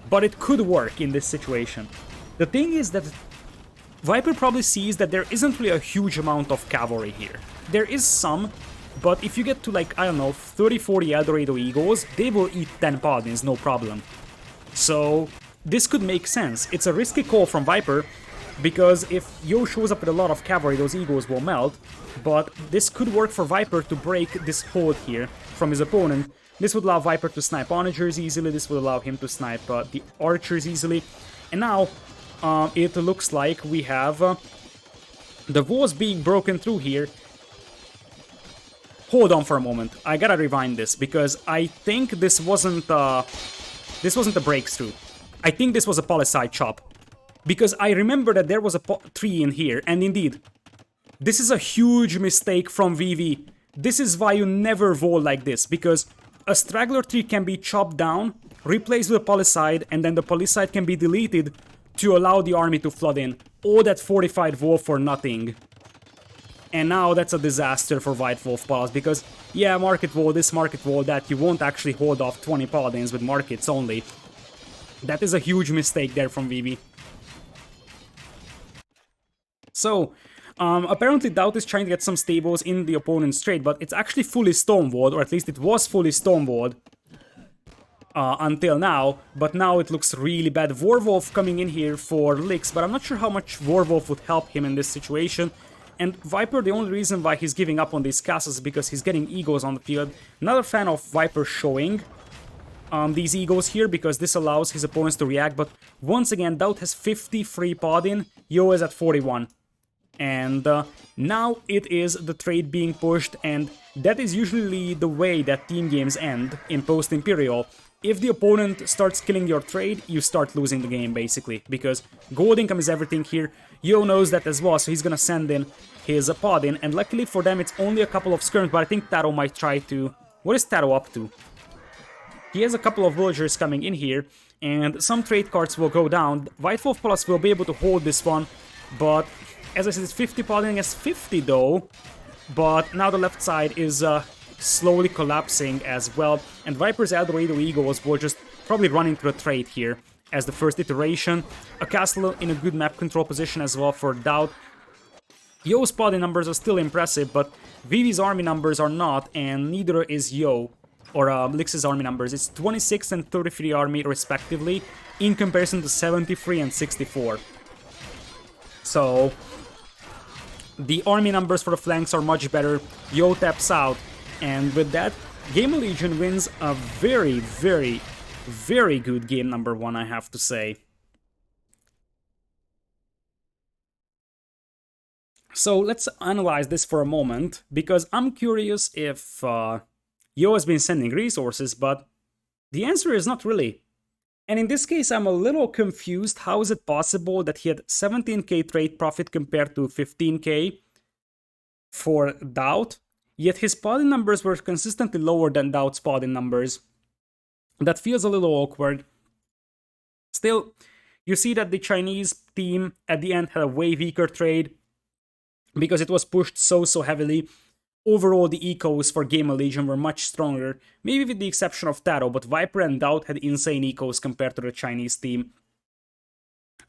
but it could work in this situation. The thing is that Viper probably sees that there isn't really a huge amount of cavalry here. There is some, but if you get to like, I don't know, 30-40 Eldorado Eagles, they will eat 10 paladins, no problem. So this could make sense. It's a risky call from Viper, because if Yo shows up with a lot of cavalry, those Eagles will melt, but this could work for Viper to break this hold here from his opponent. This would allow Viper to snipe onagers easily, this would allow him to snipe the archers easily, and now it looks like we have the walls being broken through here. Hold on for a moment, I gotta rewind this, because I think this wasn't a breakthrough. I think this was a palisade chop, because I remember that there was a tree in here, and indeed, this is a huge mistake from VV. This is why you never wall like this, because a straggler tree can be chopped down, replaced with a palisade, and then the palisade can be deleted to allow the army to flood in. All that fortified wall for nothing. And now that's a disaster for White Wolf Palace, because, yeah, market wall this, market wall that, you won't actually hold off 20 paladins with markets only. That is a huge mistake there from VV. So, apparently DauT is trying to get some stables in the opponent's trade, but it's actually fully stonewalled, or at least it was fully stonewalled until now, but now it looks really bad. Warwolf coming in here for Licks, but I'm not sure how much Warwolf would help him in this situation. And Viper, the only reason why he's giving up on these castles is because he's getting Eagles on the field. Not a fan of Viper showing these Eagles here, because this allows his opponents to react, but once again, DauT has 50 free paladin, Yo is at 41. And now it is the trade being pushed, and that is usually the way that team games end in post-Imperial. If the opponent starts killing your trade, you start losing the game, basically, because gold income is everything here. Yo knows that as well, so he's gonna send in his paladin, and luckily for them, it's only a couple of skirms, but I think TaToH might try to... What is TaToH up to? He has a couple of villagers coming in here, and some trade cards will go down. White Wolf Plus will be able to hold this one, but as I said, it's 50 paladin against 50 though. But now the left side is slowly collapsing as well, and Viper's Eldorado Eagles will just probably run into a trade here as the first iteration. A castle in a good map control position as well for DauT. Yo's paladin numbers are still impressive, but Vivi's army numbers are not, and neither is Yo. Or Lix's army numbers. It's 26 and 33 army respectively, in comparison to 73 and 64. So the army numbers for the flanks are much better. Yo taps out, and with that, GamerLegion wins a very, very, very good game number 1, I have to say. So let's analyze this for a moment, because I'm curious if Yo has been sending resources, but the answer is not really. And in this case, I'm a little confused. How is it possible that he had 17k trade profit compared to 15k for DauT, yet his podding numbers were consistently lower than DauT's podding numbers? That feels a little awkward. Still, you see that the Chinese team at the end had a way weaker trade because it was pushed so heavily. Overall, the ecos for GamerLegion were much stronger, maybe with the exception of TaToH, but Viper and DauT had insane ecos compared to the Chinese team.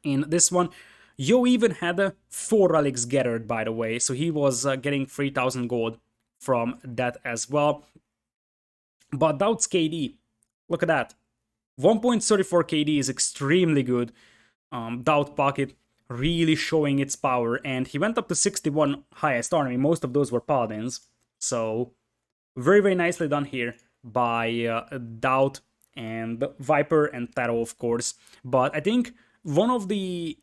In this one, Yo even had a 4 relics gathered, by the way, so he was getting 3000 gold from that as well. But DauT's KD, look at that. 1.34 KD is extremely good. DauT Pocket really showing its power, and he went up to 61 highest army. Most of those were paladins, so very nicely done here by DauT and Viper and TaToH, of course. But I think one of the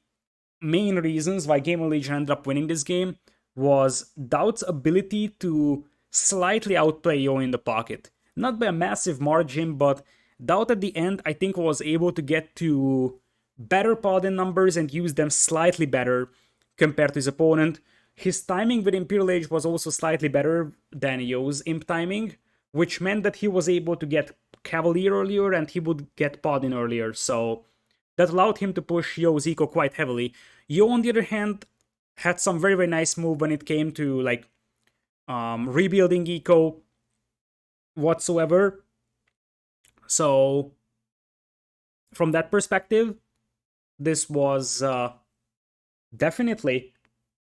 main reasons why GamerLegion ended up winning this game was DauT's ability to slightly outplay Yo in the pocket. Not by a massive margin, but DauT at the end, I think, was able to get to better paladin numbers and use them slightly better compared to his opponent. His timing with Imperial Age was also slightly better than Yo's imp timing, which meant that he was able to get Cavalier earlier and he would get paladin earlier, so that allowed him to push Yo's eco quite heavily. Yo, on the other hand, had some very nice move when it came to like rebuilding eco whatsoever. So from that perspective, this was definitely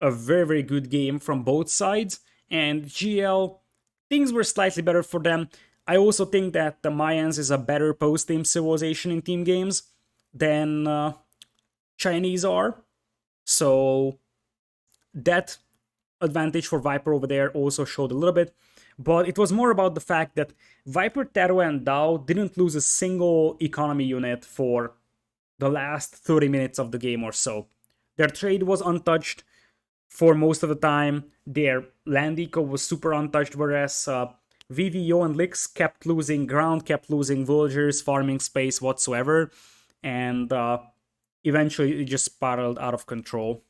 a very good game from both sides. And GL, things were slightly better for them. I also think that the Mayans is a better post-team civilization in team games than Chinese are. So that advantage for Viper over there also showed a little bit. But it was more about the fact that Viper, TaToH, and DauT didn't lose a single economy unit for the last 30 minutes of the game or so. Their trade was untouched for most of the time. Their land eco was super untouched, whereas VVO and Lix kept losing ground, kept losing villagers, farming space whatsoever, and eventually it just spiraled out of control.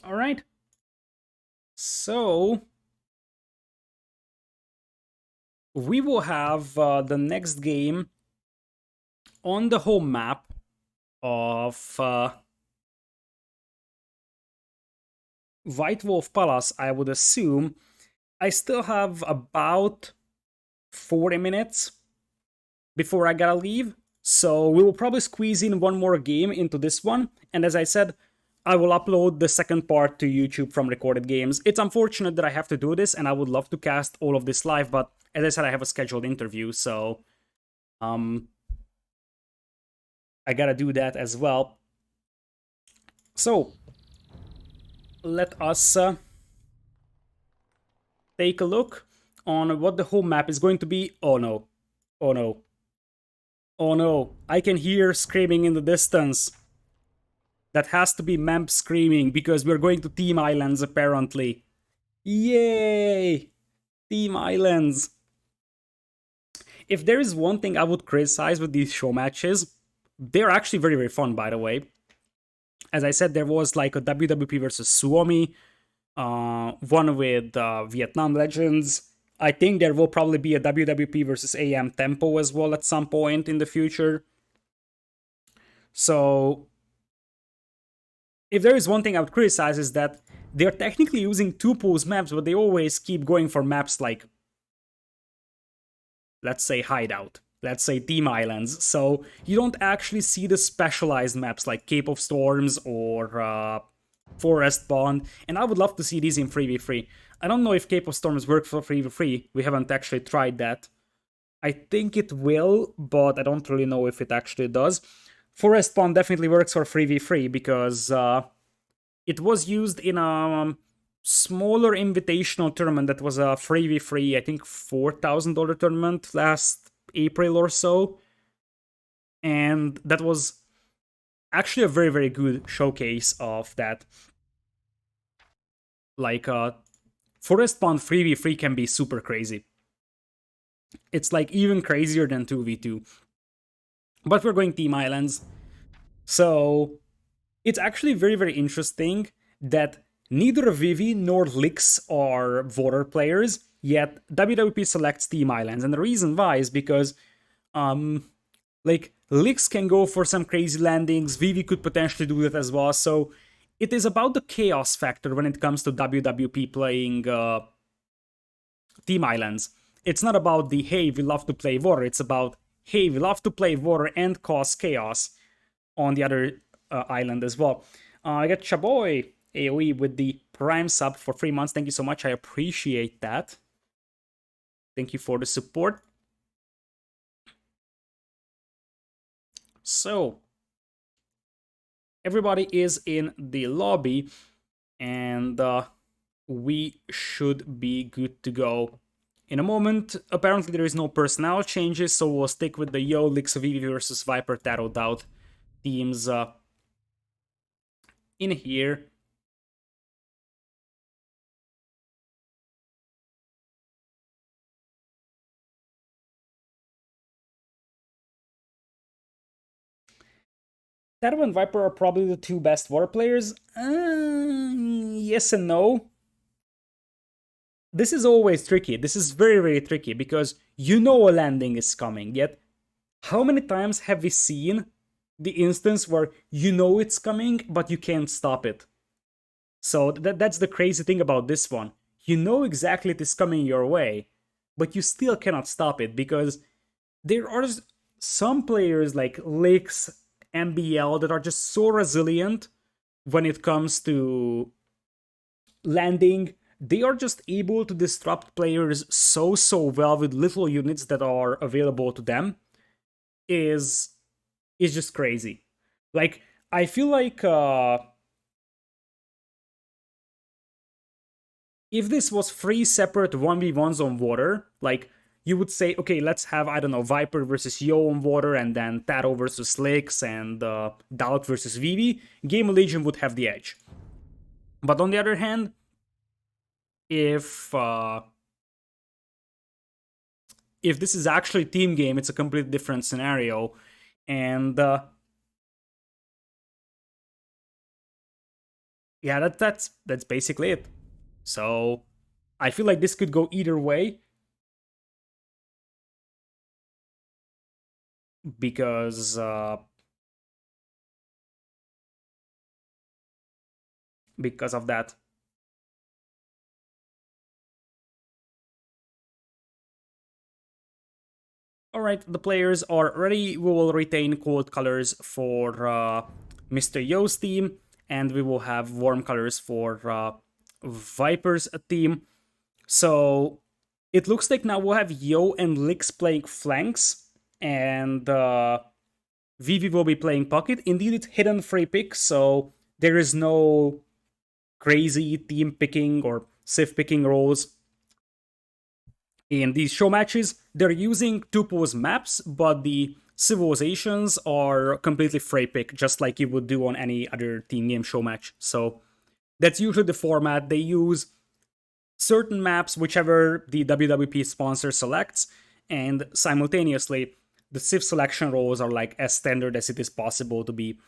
All right. So we will have the next game on the home map of White Wolf Palace, I would assume. I still have about 40 minutes before I gotta leave, so we will probably squeeze in one more game into this one, and as I said, I will upload the second part to YouTube from recorded games. It's unfortunate that I have to do this, and I would love to cast all of this live, but as I said, I have a scheduled interview, so I gotta do that as well. So let us take a look on what the home map is going to be. Oh no. Oh no. Oh no. I can hear screaming in the distance. That has to be Memp screaming because we're going to Team Islands apparently. Yay! Team Islands. If there is one thing I would criticize with these show matches, they're actually very fun, by the way. As I said, there was like a WWP versus Suomi, one with Vietnam Legends. I think there will probably be a WWP versus AM Tempo as well at some point in the future. So, if there is one thing I would criticize is that they're technically using two pools maps, but they always keep going for maps like, let's say, Hideout, let's say Team Islands. So you don't actually see the specialized maps like Cape of Storms or Forest Bond, and I would love to see these in 3v3. I don't know if Cape of Storms work for 3v3, we haven't actually tried that. I think it will, but I don't really know if it actually does. Forest Bond definitely works for 3v3 because it was used in a smaller invitational tournament that was a 3v3, I think $4,000 tournament last April or so. And that was actually a very, very good showcase of that. Like, Forest Pond 3v3 can be super crazy. It's like even crazier than 2v2. But we're going Team Islands. So it's actually very, very interesting that neither Vivi nor Lix are Voter players, yet WWP selects Team Islands. And the reason why is because like Lix can go for some crazy landings, Vivi could potentially do that as well. So it is about the chaos factor when it comes to WWP playing Team Islands. It's not about the hey, we love to play Water. It's about hey, we love to play Water and cause chaos on the other island as well. I got Chaboy AoE with the Prime sub for 3 months. Thank you so much. I appreciate that. Thank you for the support. So, everybody is in the lobby, and we should be good to go in a moment. Apparently, there is no personnel changes, so we'll stick with the Yo, Lix, Vivi versus Viper, TaToH, DauT teams in here. TaToH and Viper are probably the two best water players. Yes and no. This is always tricky. This is very, very tricky because you know a landing is coming, yet how many times have we seen the instance where you know it's coming, but you can't stop it? So that's the crazy thing about this one. You know exactly it is coming your way, but you still cannot stop it because there are some players like Lix, MBL that are just so resilient when it comes to landing. They are just able to disrupt players so well with little units that are available to them. Is just crazy. Like I feel like if this was three separate 1v1s on water, like you would say, okay, let's have, I don't know, Viper versus Yo on water, and then TaToH versus Lix, and DauT versus Vivi, GamerLegion would have the edge. But on the other hand, if this is actually a team game, it's a completely different scenario. And yeah, that's basically it. So I feel like this could go either way because of that. All right, the players are ready. We will retain cold colors for Mr. Yo's team, and we will have warm colors for Viper's team. So it looks like now we'll have Yo and Lix playing flanks, and Vivi will be playing pocket. Indeed, it's hidden free pick, so there is no crazy team picking or civ picking roles in these show matches. They're using two pose maps, but the civilizations are completely free pick, just like you would do on any other team game show match. So that's usually the format. They use certain maps, whichever the WWP sponsor selects, and simultaneously, the civ selection roles are like as standard as it is possible to be.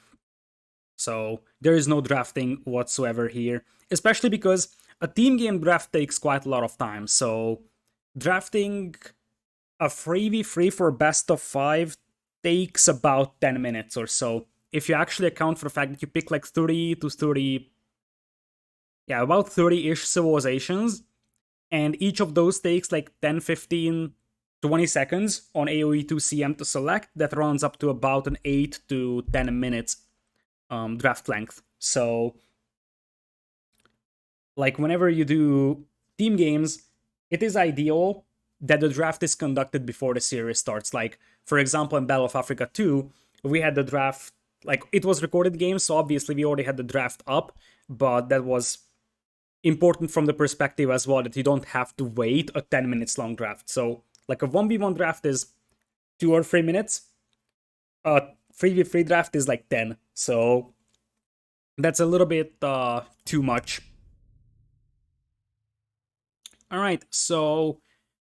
So there is no drafting whatsoever here, especially because a team game draft takes quite a lot of time. So drafting a 3v3 for best of 5 takes about 10 minutes or so. If you actually account for the fact that you pick like 30 to 30, yeah, about 30-ish civilizations, and each of those takes like 10, 15, 20 seconds on AoE 2 CM to select, that runs up to about an 8 to 10 minutes draft length. So, like, whenever you do team games, it is ideal that the draft is conducted before the series starts. Like, for example, in Battle of Africa 2, we had the draft, like, it was recorded game, so obviously we already had the draft up, but that was important from the perspective as well that you don't have to wait a 10 minutes long draft. So, like, a 1v1 draft is 2 or 3 minutes. A 3v3 draft is like 10, so that's a little bit too much. Alright, so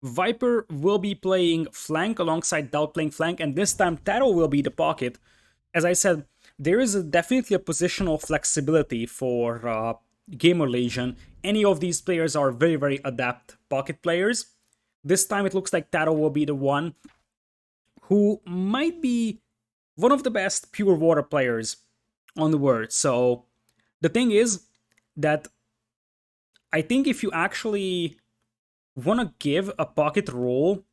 Viper will be playing flank alongside DauT playing flank, and this time TaToH will be the pocket. As I said, there is definitely a positional flexibility for GamerLegion. Any of these players are very, very adept pocket players. This time it looks like TaToH will be the one who might be one of the best pure water players on the world. So the thing is that I think if you actually want to give a pocket role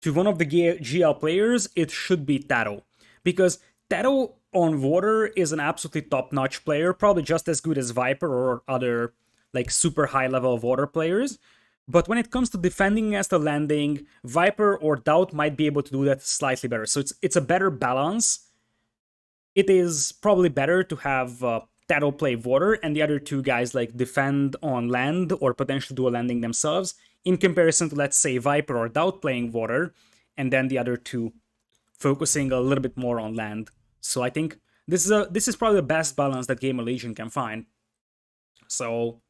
to one of the GL players, it should be TaToH. Because TaToH on water is an absolutely top-notch player, probably just as good as Viper or other like super high-level water players. But when it comes to defending against the landing, Viper or DauT might be able to do that slightly better. So it's a better balance. It is probably better to have TaToH play water and the other two guys like defend on land or potentially do a landing themselves, in comparison to, let's say, Viper or DauT playing water and then the other two focusing a little bit more on land. So I think this is probably the best balance that GamerLegion can find. So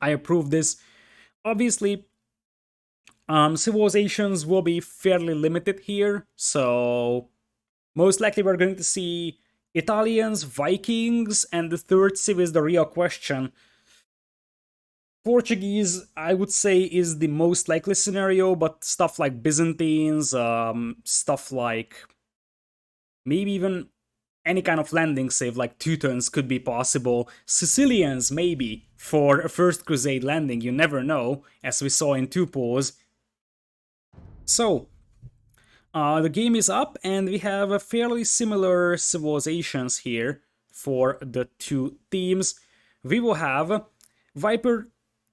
I approve this. Obviously, civilizations will be fairly limited here, so most likely we're going to see Italians, Vikings, and the third civ is the real question. Portuguese, I would say, is the most likely scenario, but stuff like Byzantines, stuff like maybe even any kind of landing civ like Teutons could be possible. Sicilians, maybe, for a First Crusade landing, you never know, as we saw in 2-Pools. So, the game is up, and we have a fairly similar civilizations here for the two teams. We will have Viper,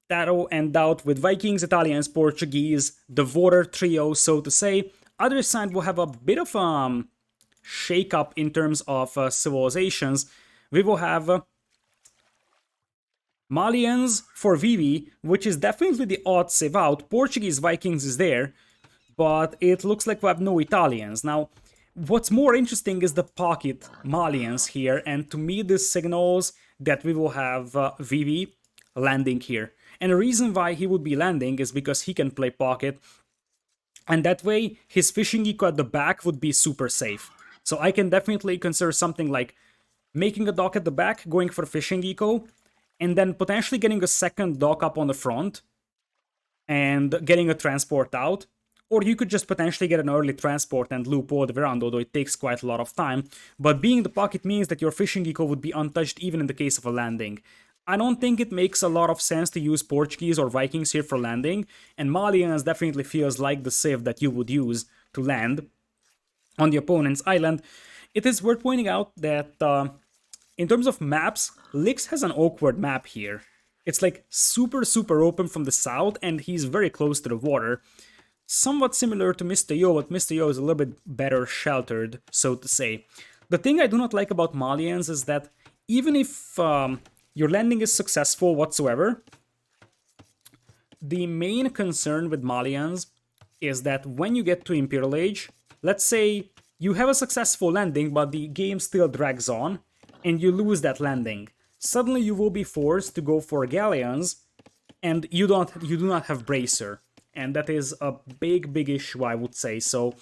TaToH, and DauT with Vikings, Italians, Portuguese, the water trio, so to say. Other side will have a bit of shake-up in terms of civilizations. We will have Malians for Vivi, which is definitely the odd civ out. Portuguese Vikings is there, but it looks like we have no Italians. Now, what's more interesting is the pocket Malians here, and to me this signals that we will have Vivi landing here. And the reason why he would be landing is because he can play pocket, and that way his fishing eco at the back would be super safe. So I can definitely consider something like making a dock at the back, going for fishing eco, and then potentially getting a second dock up on the front and getting a transport out. Or you could just potentially get an early transport and loop all the way around, although it takes quite a lot of time. But being the pocket means that your fishing eco would be untouched even in the case of a landing. I don't think it makes a lot of sense to use Portuguese or Vikings here for landing, and Malians definitely feels like the civ that you would use to land on the opponent's island. It is worth pointing out that in terms of maps, Lix has an awkward map here. It's like super open from the south, and he's very close to the water. Somewhat similar to Mr. Yo, but Mr. Yo is a little bit better sheltered, so to say. The thing I do not like about Malians is that even if your landing is successful whatsoever, the main concern with Malians is that when you get to Imperial Age, let's say you have a successful landing, but the game still drags on, and you lose that landing. Suddenly you will be forced to go for Galleons, and you do not have Bracer. And that is a big issue, I would say. So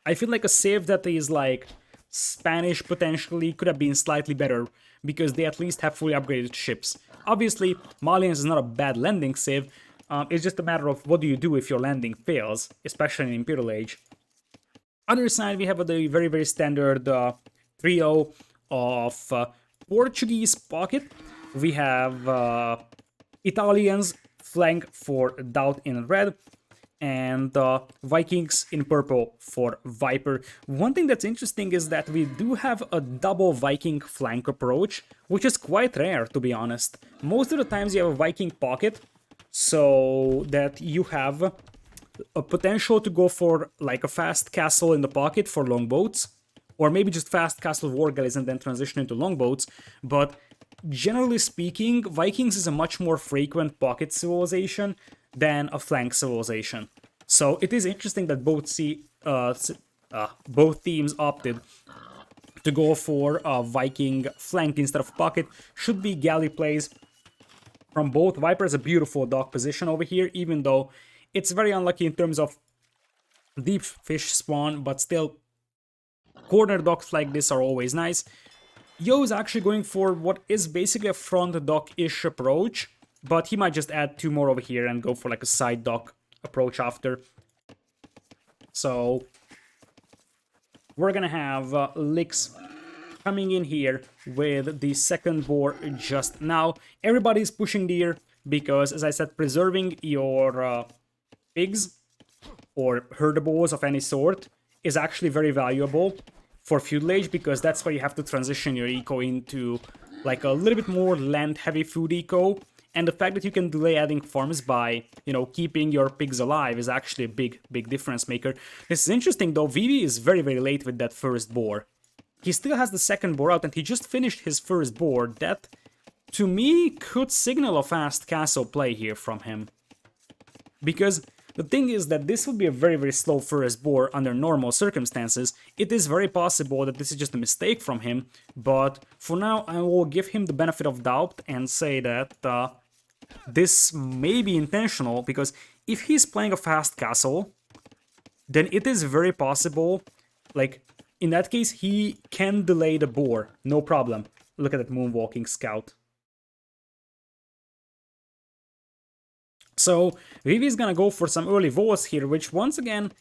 I feel like a save that is like Spanish potentially could have been slightly better, because they at least have fully upgraded ships. Obviously, Malians is not a bad landing save. It's just a matter of what do you do if your landing fails, especially in Imperial Age. Other side, we have a very standard trio of Portuguese pocket. We have Italians flank for DauT in red, and Vikings in purple for Viper. One thing that's interesting is that we do have a double Viking flank approach, which is quite rare, to be honest. Most of the times you have a Viking pocket, so that you have a potential to go for like a fast castle in the pocket for longboats, or maybe just fast castle war galleys and then transition into longboats, but generally speaking, Vikings is a much more frequent pocket civilization than a flank civilization. So it is interesting that both Both teams opted to go for a Viking flank instead of pocket. Should be galley plays from both. Viper has a beautiful dock position over here, even though it's very unlucky in terms of deep fish spawn, but still, corner docks like this are always nice. Yo is actually going for what is basically a front dock-ish approach, but he might just add 2 more over here and go for like a side dock approach after. So we're gonna have Lix coming in here with the second board just now. Everybody's pushing deer because, as I said, preserving your pigs or herdables of any sort is actually very valuable for feudal age, because that's where you have to transition your eco into like a little bit more land heavy food eco. And the fact that you can delay adding farms by, you know, keeping your pigs alive is actually a big difference maker. This is interesting though. Vivi is very late with that first boar. He still has the second boar out, and he just finished his first boar. That, to me, could signal a fast castle play here from him. Because the thing is that this would be a very slow first boar under normal circumstances. It is very possible that this is just a mistake from him, but for now I will give him the benefit of doubt and say that this may be intentional, because if he's playing a fast castle, then it is very possible, like, in that case, he can delay the boar, no problem. Look at that moonwalking scout. So Vivi is gonna go for some early votes here, which once again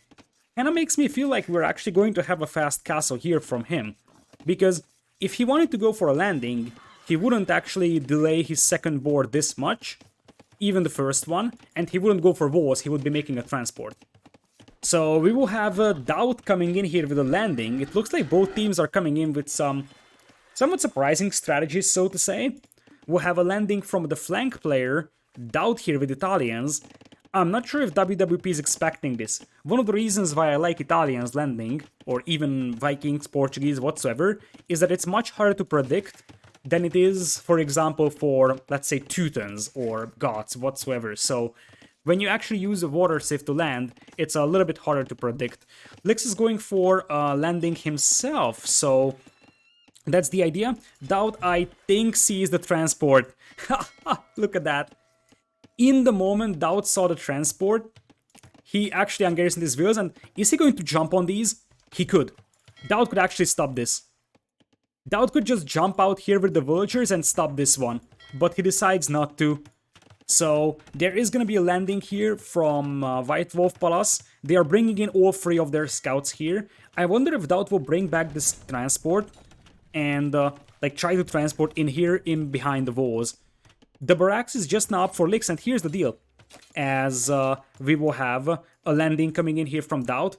kinda makes me feel like we're actually going to have a fast castle here from him. Because if he wanted to go for a landing, he wouldn't actually delay his second board this much, even the first one, and he wouldn't go for walls, he would be making a transport. So we will have DauT coming in here with a landing. It looks like both teams are coming in with some somewhat surprising strategies, so to say. We'll have a landing from the flank player, DauT here with Italians. I'm not sure if WWP is expecting this. One of the reasons why I like Italians landing, or even Vikings, Portuguese, whatsoever, is that it's much harder to predict than it is, for example, for, let's say, Teutons or Goths, whatsoever. So when you actually use a water sieve to land, it's a little bit harder to predict. Lix is going for landing himself, so that's the idea. DauT, I think, sees the transport. Look at that. In the moment DauT saw the transport, he actually ungarrisoned his wheels, and is he going to jump on these? He could. DauT could actually stop this. DauT could just jump out here with the villagers and stop this one, but he decides not to. So there is going to be a landing here from White Wolf Palace. They are bringing in all 3 of their scouts here. I wonder if DauT will bring back this transport and like try to transport in here in behind the walls. The barracks is just now up for Lix, and here's the deal. As we will have a landing coming in here from DauT.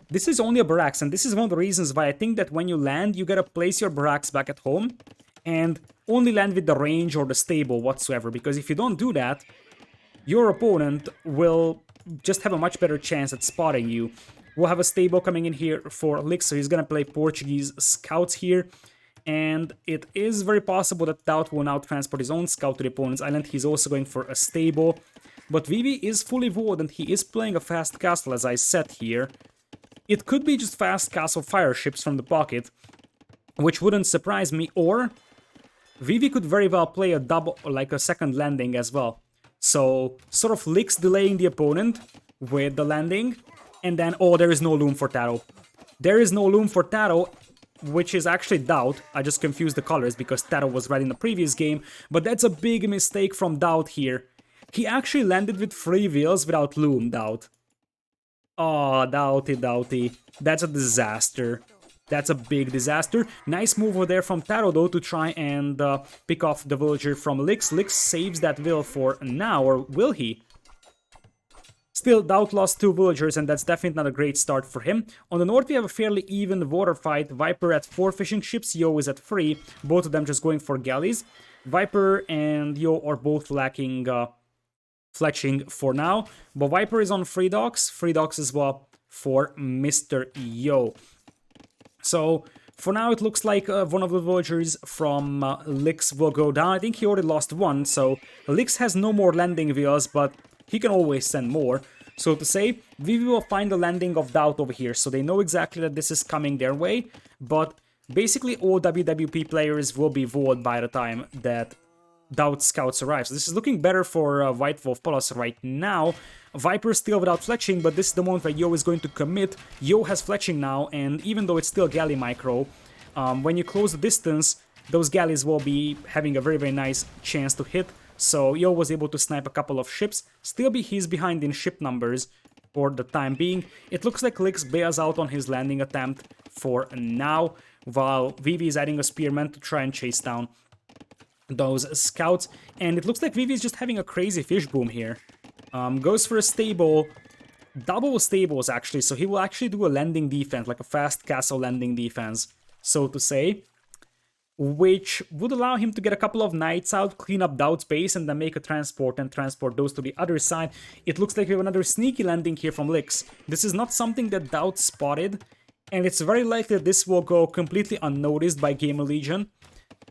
This is only a barracks, and this is one of the reasons why I think that when you land, you gotta place your barracks back at home and only land with the range or the stable whatsoever, because if you don't do that, your opponent will just have a much better chance at spotting you. We'll have a stable coming in here for Lix, so he's gonna play Portuguese scouts here. And it is very possible that DauT will now transport his own scout to the opponent's island. He's also going for a stable. But Vivi is fully walled, and he is playing a fast castle, as I said here. It could be just fast castle fire ships from the pocket, which wouldn't surprise me. Or Vivi could very well play a double, like a second landing as well. So sort of Lix delaying the opponent with the landing. And then, oh, there is no loom for TaToH. There is no loom for TaToH, which is actually DauT. I just confused the colors because TaToH was red in the previous game, but that's a big mistake from DauT here. He actually landed with 3 wheels without loom, DauT. Oh, DauTy. That's a disaster. That's a big disaster. Nice move over there from TaToH, though, to try and pick off the villager from Lix. Lix saves that will for now, or will he? Still, DauT lost 2 villagers, and that's definitely not a great start for him. On the north, we have a fairly even water fight. Viper at 4 fishing ships, Yo is at 3, both of them just going for galleys. Viper and Yo are both lacking fletching for now, but Viper is on 3 docks as well for Mr. Yo. So, for now, it looks like one of the villagers from Lix will go down. I think he already lost 1, so Lix has no more landing wheels, but he can always send more. So to say, Vivi will find the landing of DauT over here, so they know exactly that this is coming their way, but basically all WWP players will be walled by the time that DauT scouts arrive. So this is looking better for White Wolf Palace right now. Viper still without fletching, but this is the moment where Yo is going to commit. Yo has fletching now, and even though it's still galley micro, when you close the distance, those galleys will be having a very nice chance to hit. So Yo was able to snipe a couple of ships. Still he's behind in ship numbers for the time being. It looks like Lix bails out on his landing attempt for now, while Vivi is adding a spearman to try and chase down those scouts. And it looks like Vivi is just having a crazy fish boom here. Goes for a stable, double stables actually, so he will actually do a landing defense, like a fast castle landing defense, so to say, which would allow him to get a couple of knights out, clean up DauT's base, and then make a transport and transport those to the other side. It looks like we have another sneaky landing here from Lix. This is not something that DauT spotted, and it's very likely that this will go completely unnoticed by GamerLegion,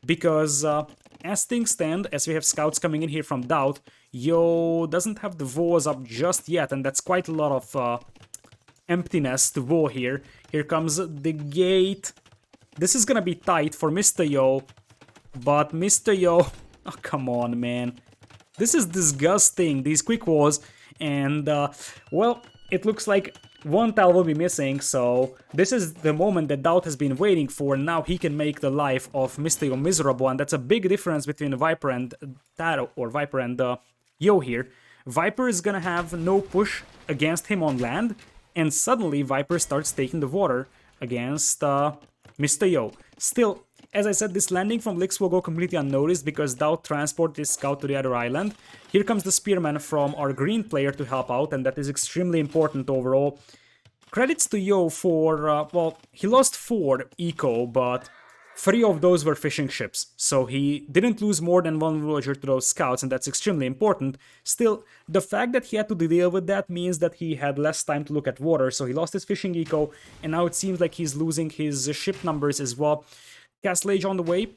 because as things stand, as we have scouts coming in here from DauT, Yo doesn't have the walls up just yet, and that's quite a lot of emptiness to wall here. Here comes the gate. This is gonna be tight for Mr. Yo, but Mr. Yo... Oh, come on, man. This is disgusting, these quick walls, and, well, it looks like one tile will be missing, so this is the moment that DauT has been waiting for, and now he can make the life of Mr. Yo miserable, and that's a big difference between Viper and TaToH, or Viper and Yo here. Viper is gonna have no push against him on land, and suddenly Viper starts taking the water against Mr. Yo. Still, as I said, this landing from Lix will go completely unnoticed because DauT transported his scout to the other island. Here comes the spearman from our green player to help out, and that is extremely important overall. Credits to Yo for, well, he lost 4 eco, but 3 of those were fishing ships, so he didn't lose more than 1 villager to those scouts, and that's extremely important. Still, the fact that he had to deal with that means that he had less time to look at water, so he lost his fishing eco, and now it seems like he's losing his ship numbers as well. Castle Age on the way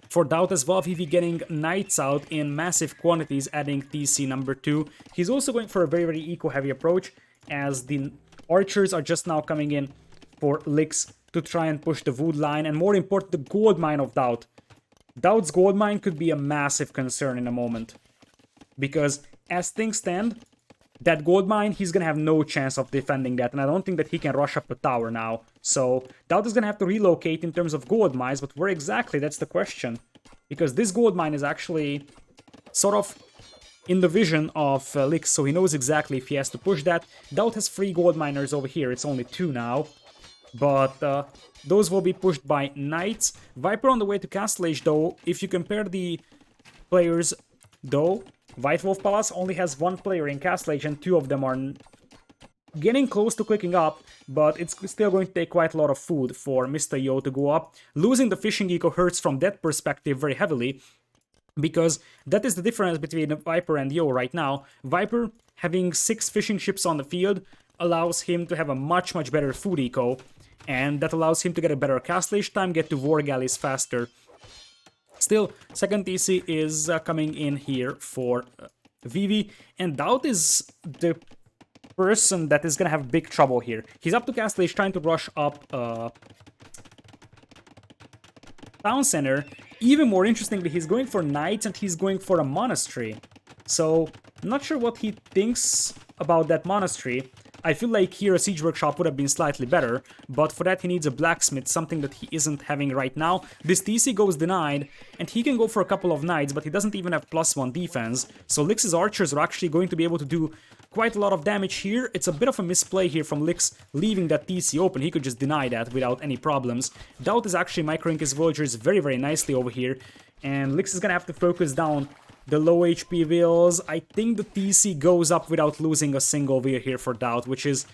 for DauT as well, Vivi getting knights out in massive quantities, adding TC number 2. He's also going for a very eco-heavy approach, as the archers are just now coming in for Lix to try and push the wood line, and more important, the gold mine of DauT. DauT's gold mine could be a massive concern in a moment, because as things stand, that gold mine, he's gonna have no chance of defending that, and I don't think that he can rush up a tower now. So DauT is gonna have to relocate in terms of gold mines, but where exactly, that's the question. Because this gold mine is actually sort of in the vision of Lix, so he knows exactly if he has to push that. DauT has 3 gold miners over here, it's only 2 now. But those will be pushed by knights. Viper on the way to Castle Age, though, if you compare the players, though, White Wolf Palace only has 1 player in Castle Age, and 2 of them are getting close to clicking up, but it's still going to take quite a lot of food for Mr. Yo to go up. Losing the fishing eco hurts from that perspective very heavily, because that is the difference between Viper and Yo right now. Viper, having 6 fishing ships on the field, allows him to have a much better food eco, and that allows him to get a better Castle Age time, get to war galleys faster. Still, second TC is coming in here for Vivi, and DauT is the person that is gonna have big trouble here. He's up to Castle Age, trying to rush up town center. Even more interestingly, he's going for knights and he's going for a monastery. So, I'm not sure what he thinks about that monastery. I feel like here a siege workshop would have been slightly better, but for that he needs a blacksmith, something that he isn't having right now. This TC goes denied, and he can go for a couple of knights, but he doesn't even have +1 defense, so Lix's archers are actually going to be able to do quite a lot of damage here. It's a bit of a misplay here from Lix, leaving that TC open. He could just deny that without any problems. DauT is actually microing his villagers very nicely over here, and Lix is gonna have to focus down the low HP wheels. I think the TC goes up without losing a single wheel here for DauT, which is,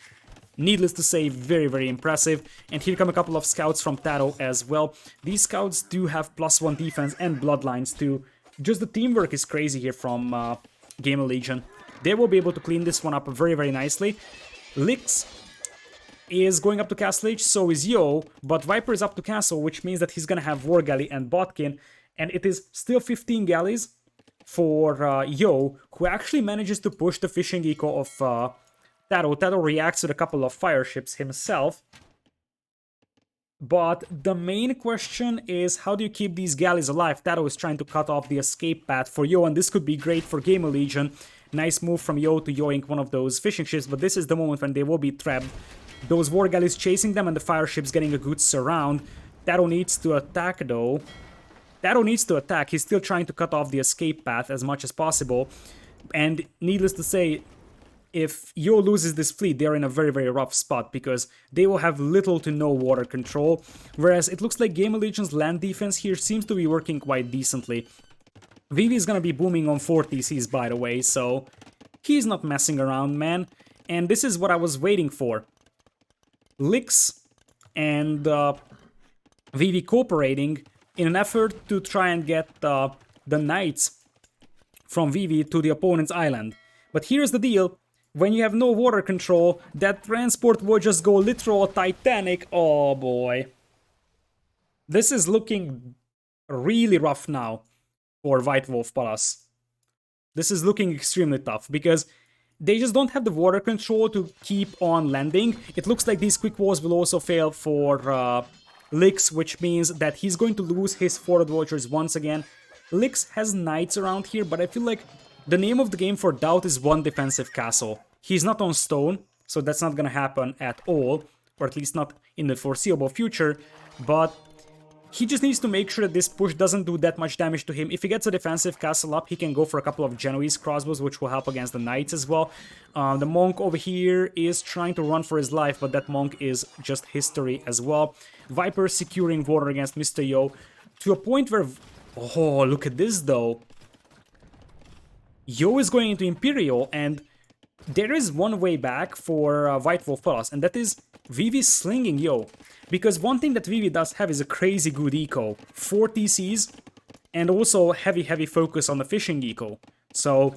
needless to say, very impressive. And here come a couple of scouts from TaToH as well. These scouts do have +1 defense and bloodlines too. Just the teamwork is crazy here from GamerLegion. They will be able to clean this one up very nicely. Lix is going up to Castle Age, so is Yo, but Viper is up to Castle, which means that he's gonna have War Galley and Botkin, and it is still 15 galleys for Yo, who actually manages to push the fishing eco of TaToH. TaToH reacts with a couple of fire ships himself. But the main question is, how do you keep these galleys alive? TaToH is trying to cut off the escape path for Yo, and this could be great for GamerLegion. Nice move from Yo to yoink one of those fishing ships, but this is the moment when they will be trapped. Those war galleys chasing them and the fire ships getting a good surround. TaToH needs to attack though. TaToH needs to attack. He's still trying to cut off the escape path as much as possible. And needless to say, if Yo loses this fleet, they're in a very, very rough spot because they will have little to no water control. Whereas it looks like GamerLegion's land defense here seems to be working quite decently. Vivi is gonna be booming on 4 TCs, by the way, so he's not messing around, man. And this is what I was waiting for. Lix and Vivi cooperating in an effort to try and get the knights from Vivi to the opponent's island. But here's the deal. When you have no water control, that transport will just go literal Titanic. Oh boy. This is looking really rough now for White Wolf Palace. This is looking extremely tough because they just don't have the water control to keep on landing. It looks like these quick walls will also fail for Lix, which means that he's going to lose his forward watchers once again. Lix has knights around here, but I feel like the name of the game for DauT is one defensive castle. He's not on stone, so that's not gonna happen at all, or at least not in the foreseeable future, but he just needs to make sure that this push doesn't do that much damage to him. If he gets a defensive castle up, he can go for a couple of Genoese crossbows, which will help against the knights as well. The monk over here is trying to run for his life, but that monk is just history as well. Viper securing water against Mr. Yo, to a point where... Oh, look at this though. Yo is going into Imperial, and there is one way back for White Wolf Palace, and that is Vivi slinging Yo. Because one thing that Vivi does have is a crazy good eco. 4 TCs, and also heavy focus on the fishing eco. So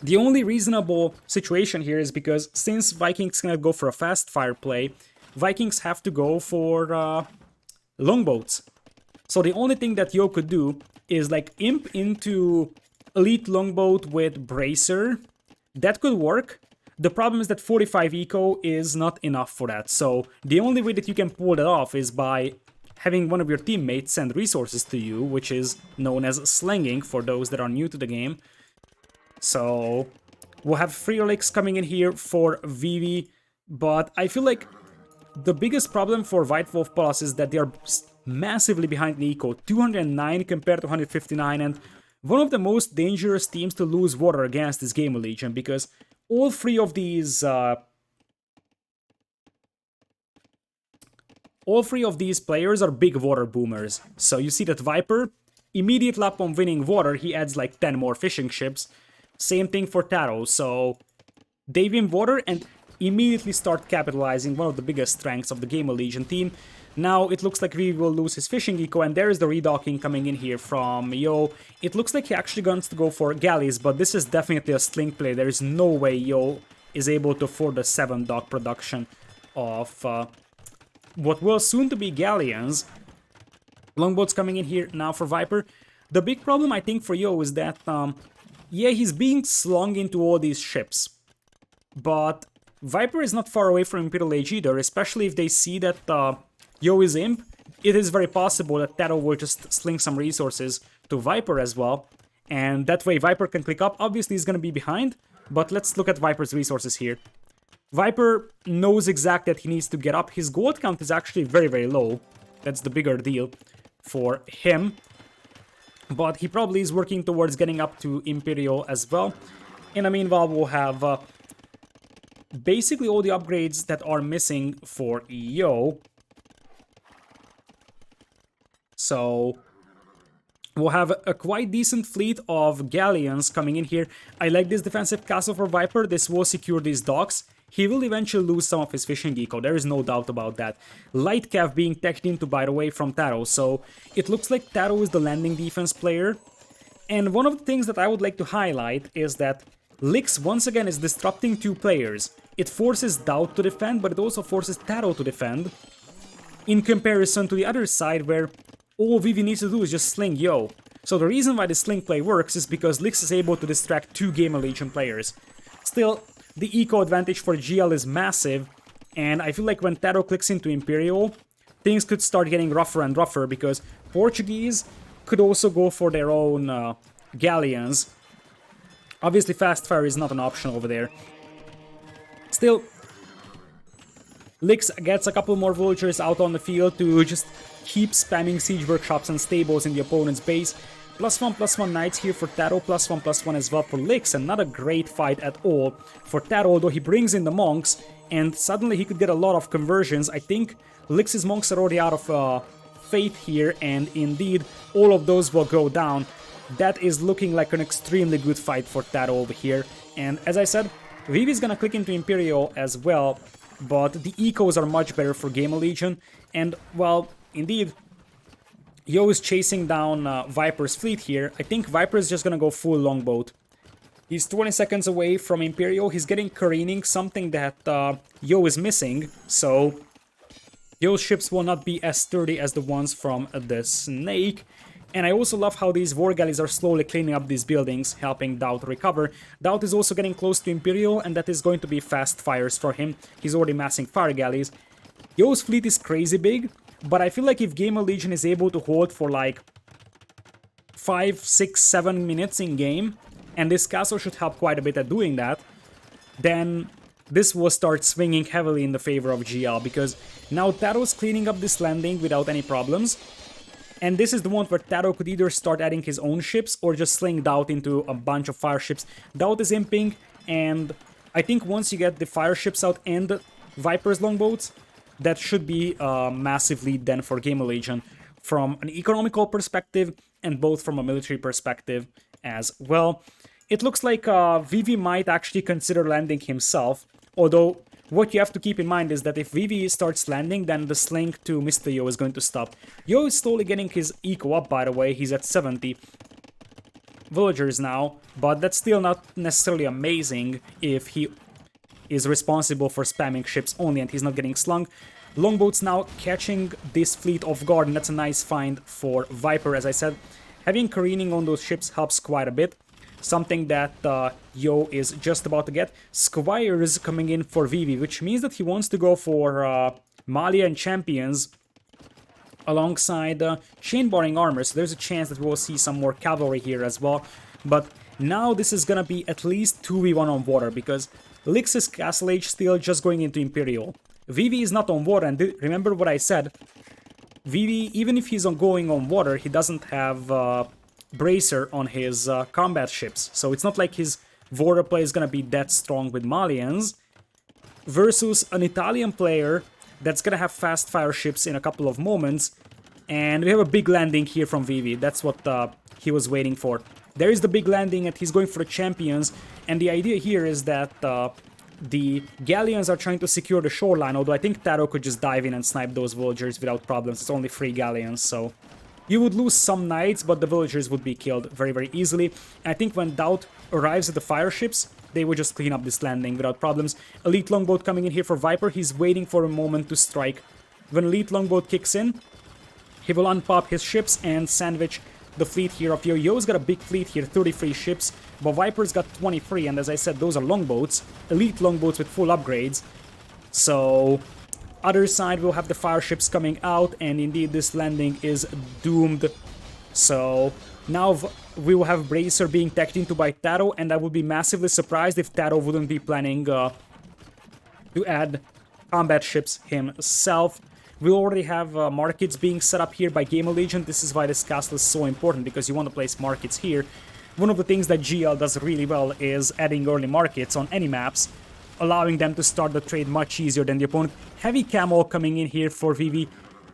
the only reasonable situation here is because since Vikings cannot go for a fast fire play, Vikings have to go for longboats. So the only thing that Yo could do is like imp into elite longboat with bracer. That could work. The problem is that 45 eco is not enough for that. So the only way that you can pull that off is by having one of your teammates send resources to you, which is known as slanging for those that are new to the game. So we'll have Freelix coming in here for Vivi, but I feel like the biggest problem for White Wolf Palace is that they are massively behind in eco, 209 compared to 159, and one of the most dangerous teams to lose water against is GamerLegion, because all three of these players are big water boomers. So you see that Viper, immediate lap on winning water, he adds like 10 more fishing ships. Same thing for TaToH, so they win water and immediately start capitalizing, one of the biggest strengths of the GamerLegion team. Now it looks like we will lose his fishing eco, and there is the redocking coming in here from Yo. It looks like he actually wants to go for galleys, but this is definitely a sling play. There is no way Yo is able to afford the 7 dock production of what will soon to be galleons. Longboats coming in here now for Viper. The big problem I think for Yo is that, yeah, he's being slung into all these ships, but Viper is not far away from Imperial Age either, especially if they see that Yo is imp. It is very possible that TaToH will just sling some resources to Viper as well, and that way Viper can click up. Obviously he's gonna be behind, but let's look at Viper's resources here. Viper knows exactly that he needs to get up. His gold count is actually very, very low. That's the bigger deal for him, but he probably is working towards getting up to Imperial as well. In the meanwhile, we'll have basically all the upgrades that are missing for Yo. So we'll have a quite decent fleet of galleons coming in here. I like this defensive castle for Viper. This will secure these docks. He will eventually lose some of his fishing eco, there is no doubt about that. Light Cav being teched into, by the way, from TaToH, so it looks like TaToH is the landing defense player. And one of the things that I would like to highlight is that Lix once again is disrupting 2 players. It forces DauT to defend, but it also forces TaToH to defend, in comparison to the other side where all Vivi needs to do is just sling Yo. So the reason why the sling play works is because Lix is able to distract 2 GamerLegion players. Still, the eco advantage for GL is massive, and I feel like when TaToH clicks into Imperial, things could start getting rougher and rougher, because Portuguese could also go for their own galleons. Obviously, fast fire is not an option over there. Still, Lix gets a couple more villagers out on the field to just keep spamming siege workshops and stables in the opponent's base. +1/+1 knights here for TaToH, +1/+1 as well for Lix, and not a great fight at all for TaToH, although he brings in the monks, and suddenly he could get a lot of conversions. I think Lix's monks are already out of faith here, and indeed, all of those will go down. That is looking like an extremely good fight for TaToH over here, and as I said, Vivi's gonna click into Imperial as well, but the ecos are much better for GamerLegion, and, well, indeed, Yo is chasing down Viper's fleet here. I think Viper is just gonna go full longboat. He's 20 seconds away from Imperial. He's getting careening, something that Yo is missing. So Yo's ships will not be as sturdy as the ones from the Snake. And I also love how these war galleys are slowly cleaning up these buildings, helping DauT recover. DauT is also getting close to Imperial, and that is going to be fast fires for him. He's already massing fire galleys. Yo's fleet is crazy big, but I feel like if GamerLegion is able to hold for like 5, 6, 7 minutes in game, and this castle should help quite a bit at doing that, then this will start swinging heavily in the favor of GL, because now TaToH's cleaning up this landing without any problems, and this is the one where TaToH could either start adding his own ships or just sling DauT into a bunch of fire ships. DauT is imping, and I think once you get the fire ships out and Viper's longboats, that should be a massive lead then for GamerLegion from an economical perspective and both from a military perspective as well. It looks like Vivi might actually consider landing himself, although what you have to keep in mind is that if Vivi starts landing, then the sling to Mr. Yo is going to stop. Yo is slowly getting his eco up, by the way. He's at 70 villagers now, but that's still not necessarily amazing if he is responsible for spamming ships only and he's not getting slung. Longboats now catching this fleet off guard, and that's a nice find for Viper. As I said, having careening on those ships helps quite a bit. Something that Yo is just about to get. Squires coming in for Vivi, which means that he wants to go for Malia and Champions alongside chain barring armor, so there's a chance that we'll see some more cavalry here as well. But now this is gonna be at least 2v1 on water, because Lix's Castle Age still just going into Imperial. Vivi is not on water, and remember what I said, Vivi, even if he's going on water, he doesn't have Bracer on his combat ships, so it's not like his water play is gonna be that strong with Malians, versus an Italian player that's gonna have fast fire ships in a couple of moments, and we have a big landing here from Vivi. That's what he was waiting for. There is the big landing, and he's going for the champions, and the idea here is that the galleons are trying to secure the shoreline, although I think TaToH could just dive in and snipe those villagers without problems. It's only 3 galleons, so you would lose some knights, but the villagers would be killed very, very easily. And I think when DauT arrives at the fire ships, they would just clean up this landing without problems. Elite Longboat coming in here for Viper. He's waiting for a moment to strike. When Elite Longboat kicks in, he will unpop his ships and sandwich the fleet here of Yo. Yo's got a big fleet here, 33 ships, but Viper's got 23, and as I said, those are longboats, elite longboats with full upgrades. So other side will have the fire ships coming out, and indeed this landing is doomed. So now we will have Bracer being teched into by TaToH, and I would be massively surprised if TaToH wouldn't be planning to add combat ships himself. We already have markets being set up here by GamerLegion. This is why this castle is so important, because you want to place markets here. One of the things that GL does really well is adding early markets on any maps, allowing them to start the trade much easier than the opponent. Heavy Camel coming in here for Vivi.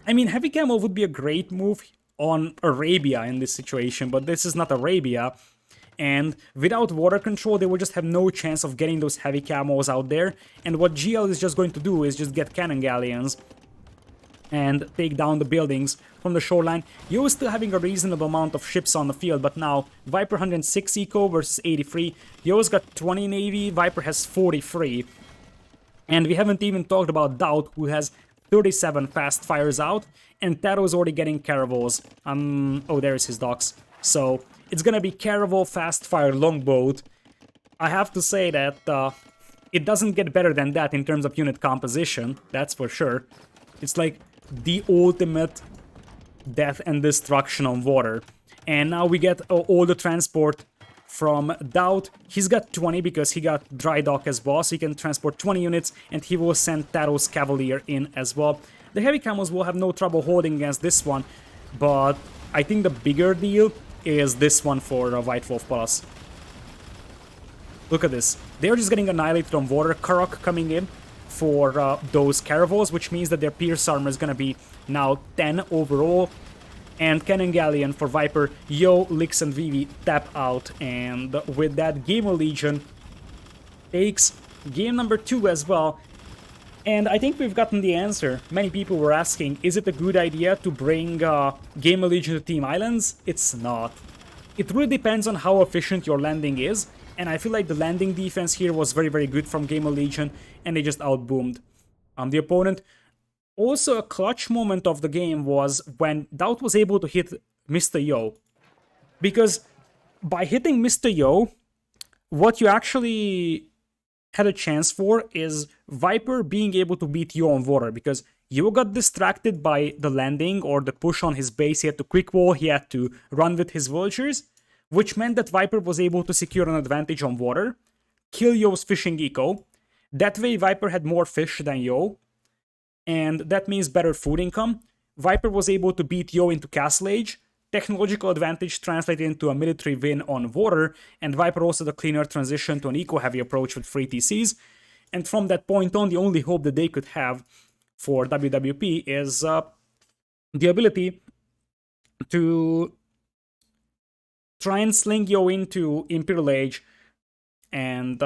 I mean, Heavy Camel would be a great move on Arabia in this situation, but this is not Arabia. And without water control, they will just have no chance of getting those heavy camos out there. And what GL is just going to do is just get cannon galleons and take down the buildings from the shoreline. Yo is still having a reasonable amount of ships on the field, but now Viper 106 eco versus 83. Yo's got 20 navy, Viper has 43. And we haven't even talked about DauT, who has 37 fast fires out, and TaToH's already getting caravels. Oh, there's his docks. So it's gonna be caravel, fast fire, longboat. I have to say that it doesn't get better than that in terms of unit composition, that's for sure. It's like the ultimate death and destruction on water. And now we get all the transport from DauT. He's got 20 because he got dry dock as well, so he can transport 20 units, and he will send TaToH's Cavalier in as well. The heavy camos will have no trouble holding against this one, but I think the bigger deal is this one for White Wolf Plus. Look at this. They're just getting annihilated on water. Karok coming in for those Caravals, which means that their Pierce armor is going to be now 10 overall. And Cannon Galleon for Viper. Yo, Lix, and Vivi tap out. And with that, GamerLegion takes game number 2 as well. And I think we've gotten the answer. Many people were asking, is it a good idea to bring GamerLegion to Team Islands? It's not. It really depends on how efficient your landing is. And I feel like the landing defense here was very, very good from GamerLegion, and they just outboomed the opponent. Also, a clutch moment of the game was when DauT was able to hit Mr. Yo. Because by hitting Mr. Yo, what you actually had a chance for is Viper being able to beat Yo on water, because Yo got distracted by the landing or the push on his base. He had to quick wall, he had to run with his vultures, which meant that Viper was able to secure an advantage on water, kill Yo's fishing eco. That way Viper had more fish than Yo, and that means better food income. Viper was able to beat Yo into Castle Age, technological advantage translated into a military win on water, and Viper also the cleaner transition to an eco-heavy approach with free TCs. And from that point on, the only hope that they could have for WWP is the ability to try and sling Yo into Imperial Age and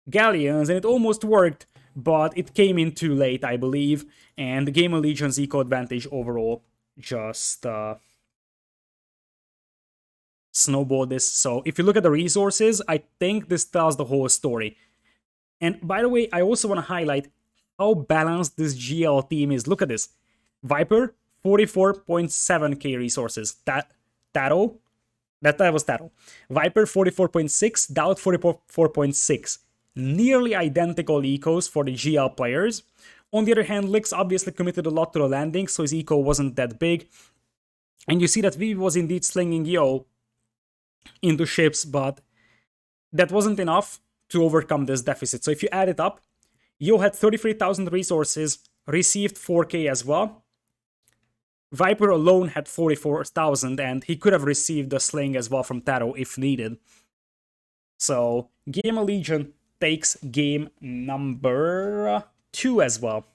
Galleons, and it almost worked, but it came in too late, I believe, and the GamerLegion's eco advantage overall just snowballed this. So if you look at the resources, I think this tells the whole story. And by the way, I also want to highlight how balanced this GL team is. Look at this. Viper, 44.7k resources. TaToH, that was TaToH. Viper, 44.6, DauT, 44.6. Nearly identical ecos for the GL players. On the other hand, Lix obviously committed a lot to the landing, so his eco wasn't that big. And you see that Vivi was indeed slinging Yo into ships, but that wasn't enough to overcome this deficit. So if you add it up, Yo had 33,000 resources, received 4k as well. Viper alone had 44,000, and he could have received the sling as well from TaToH if needed. So GamerLegion takes game number 2 as well.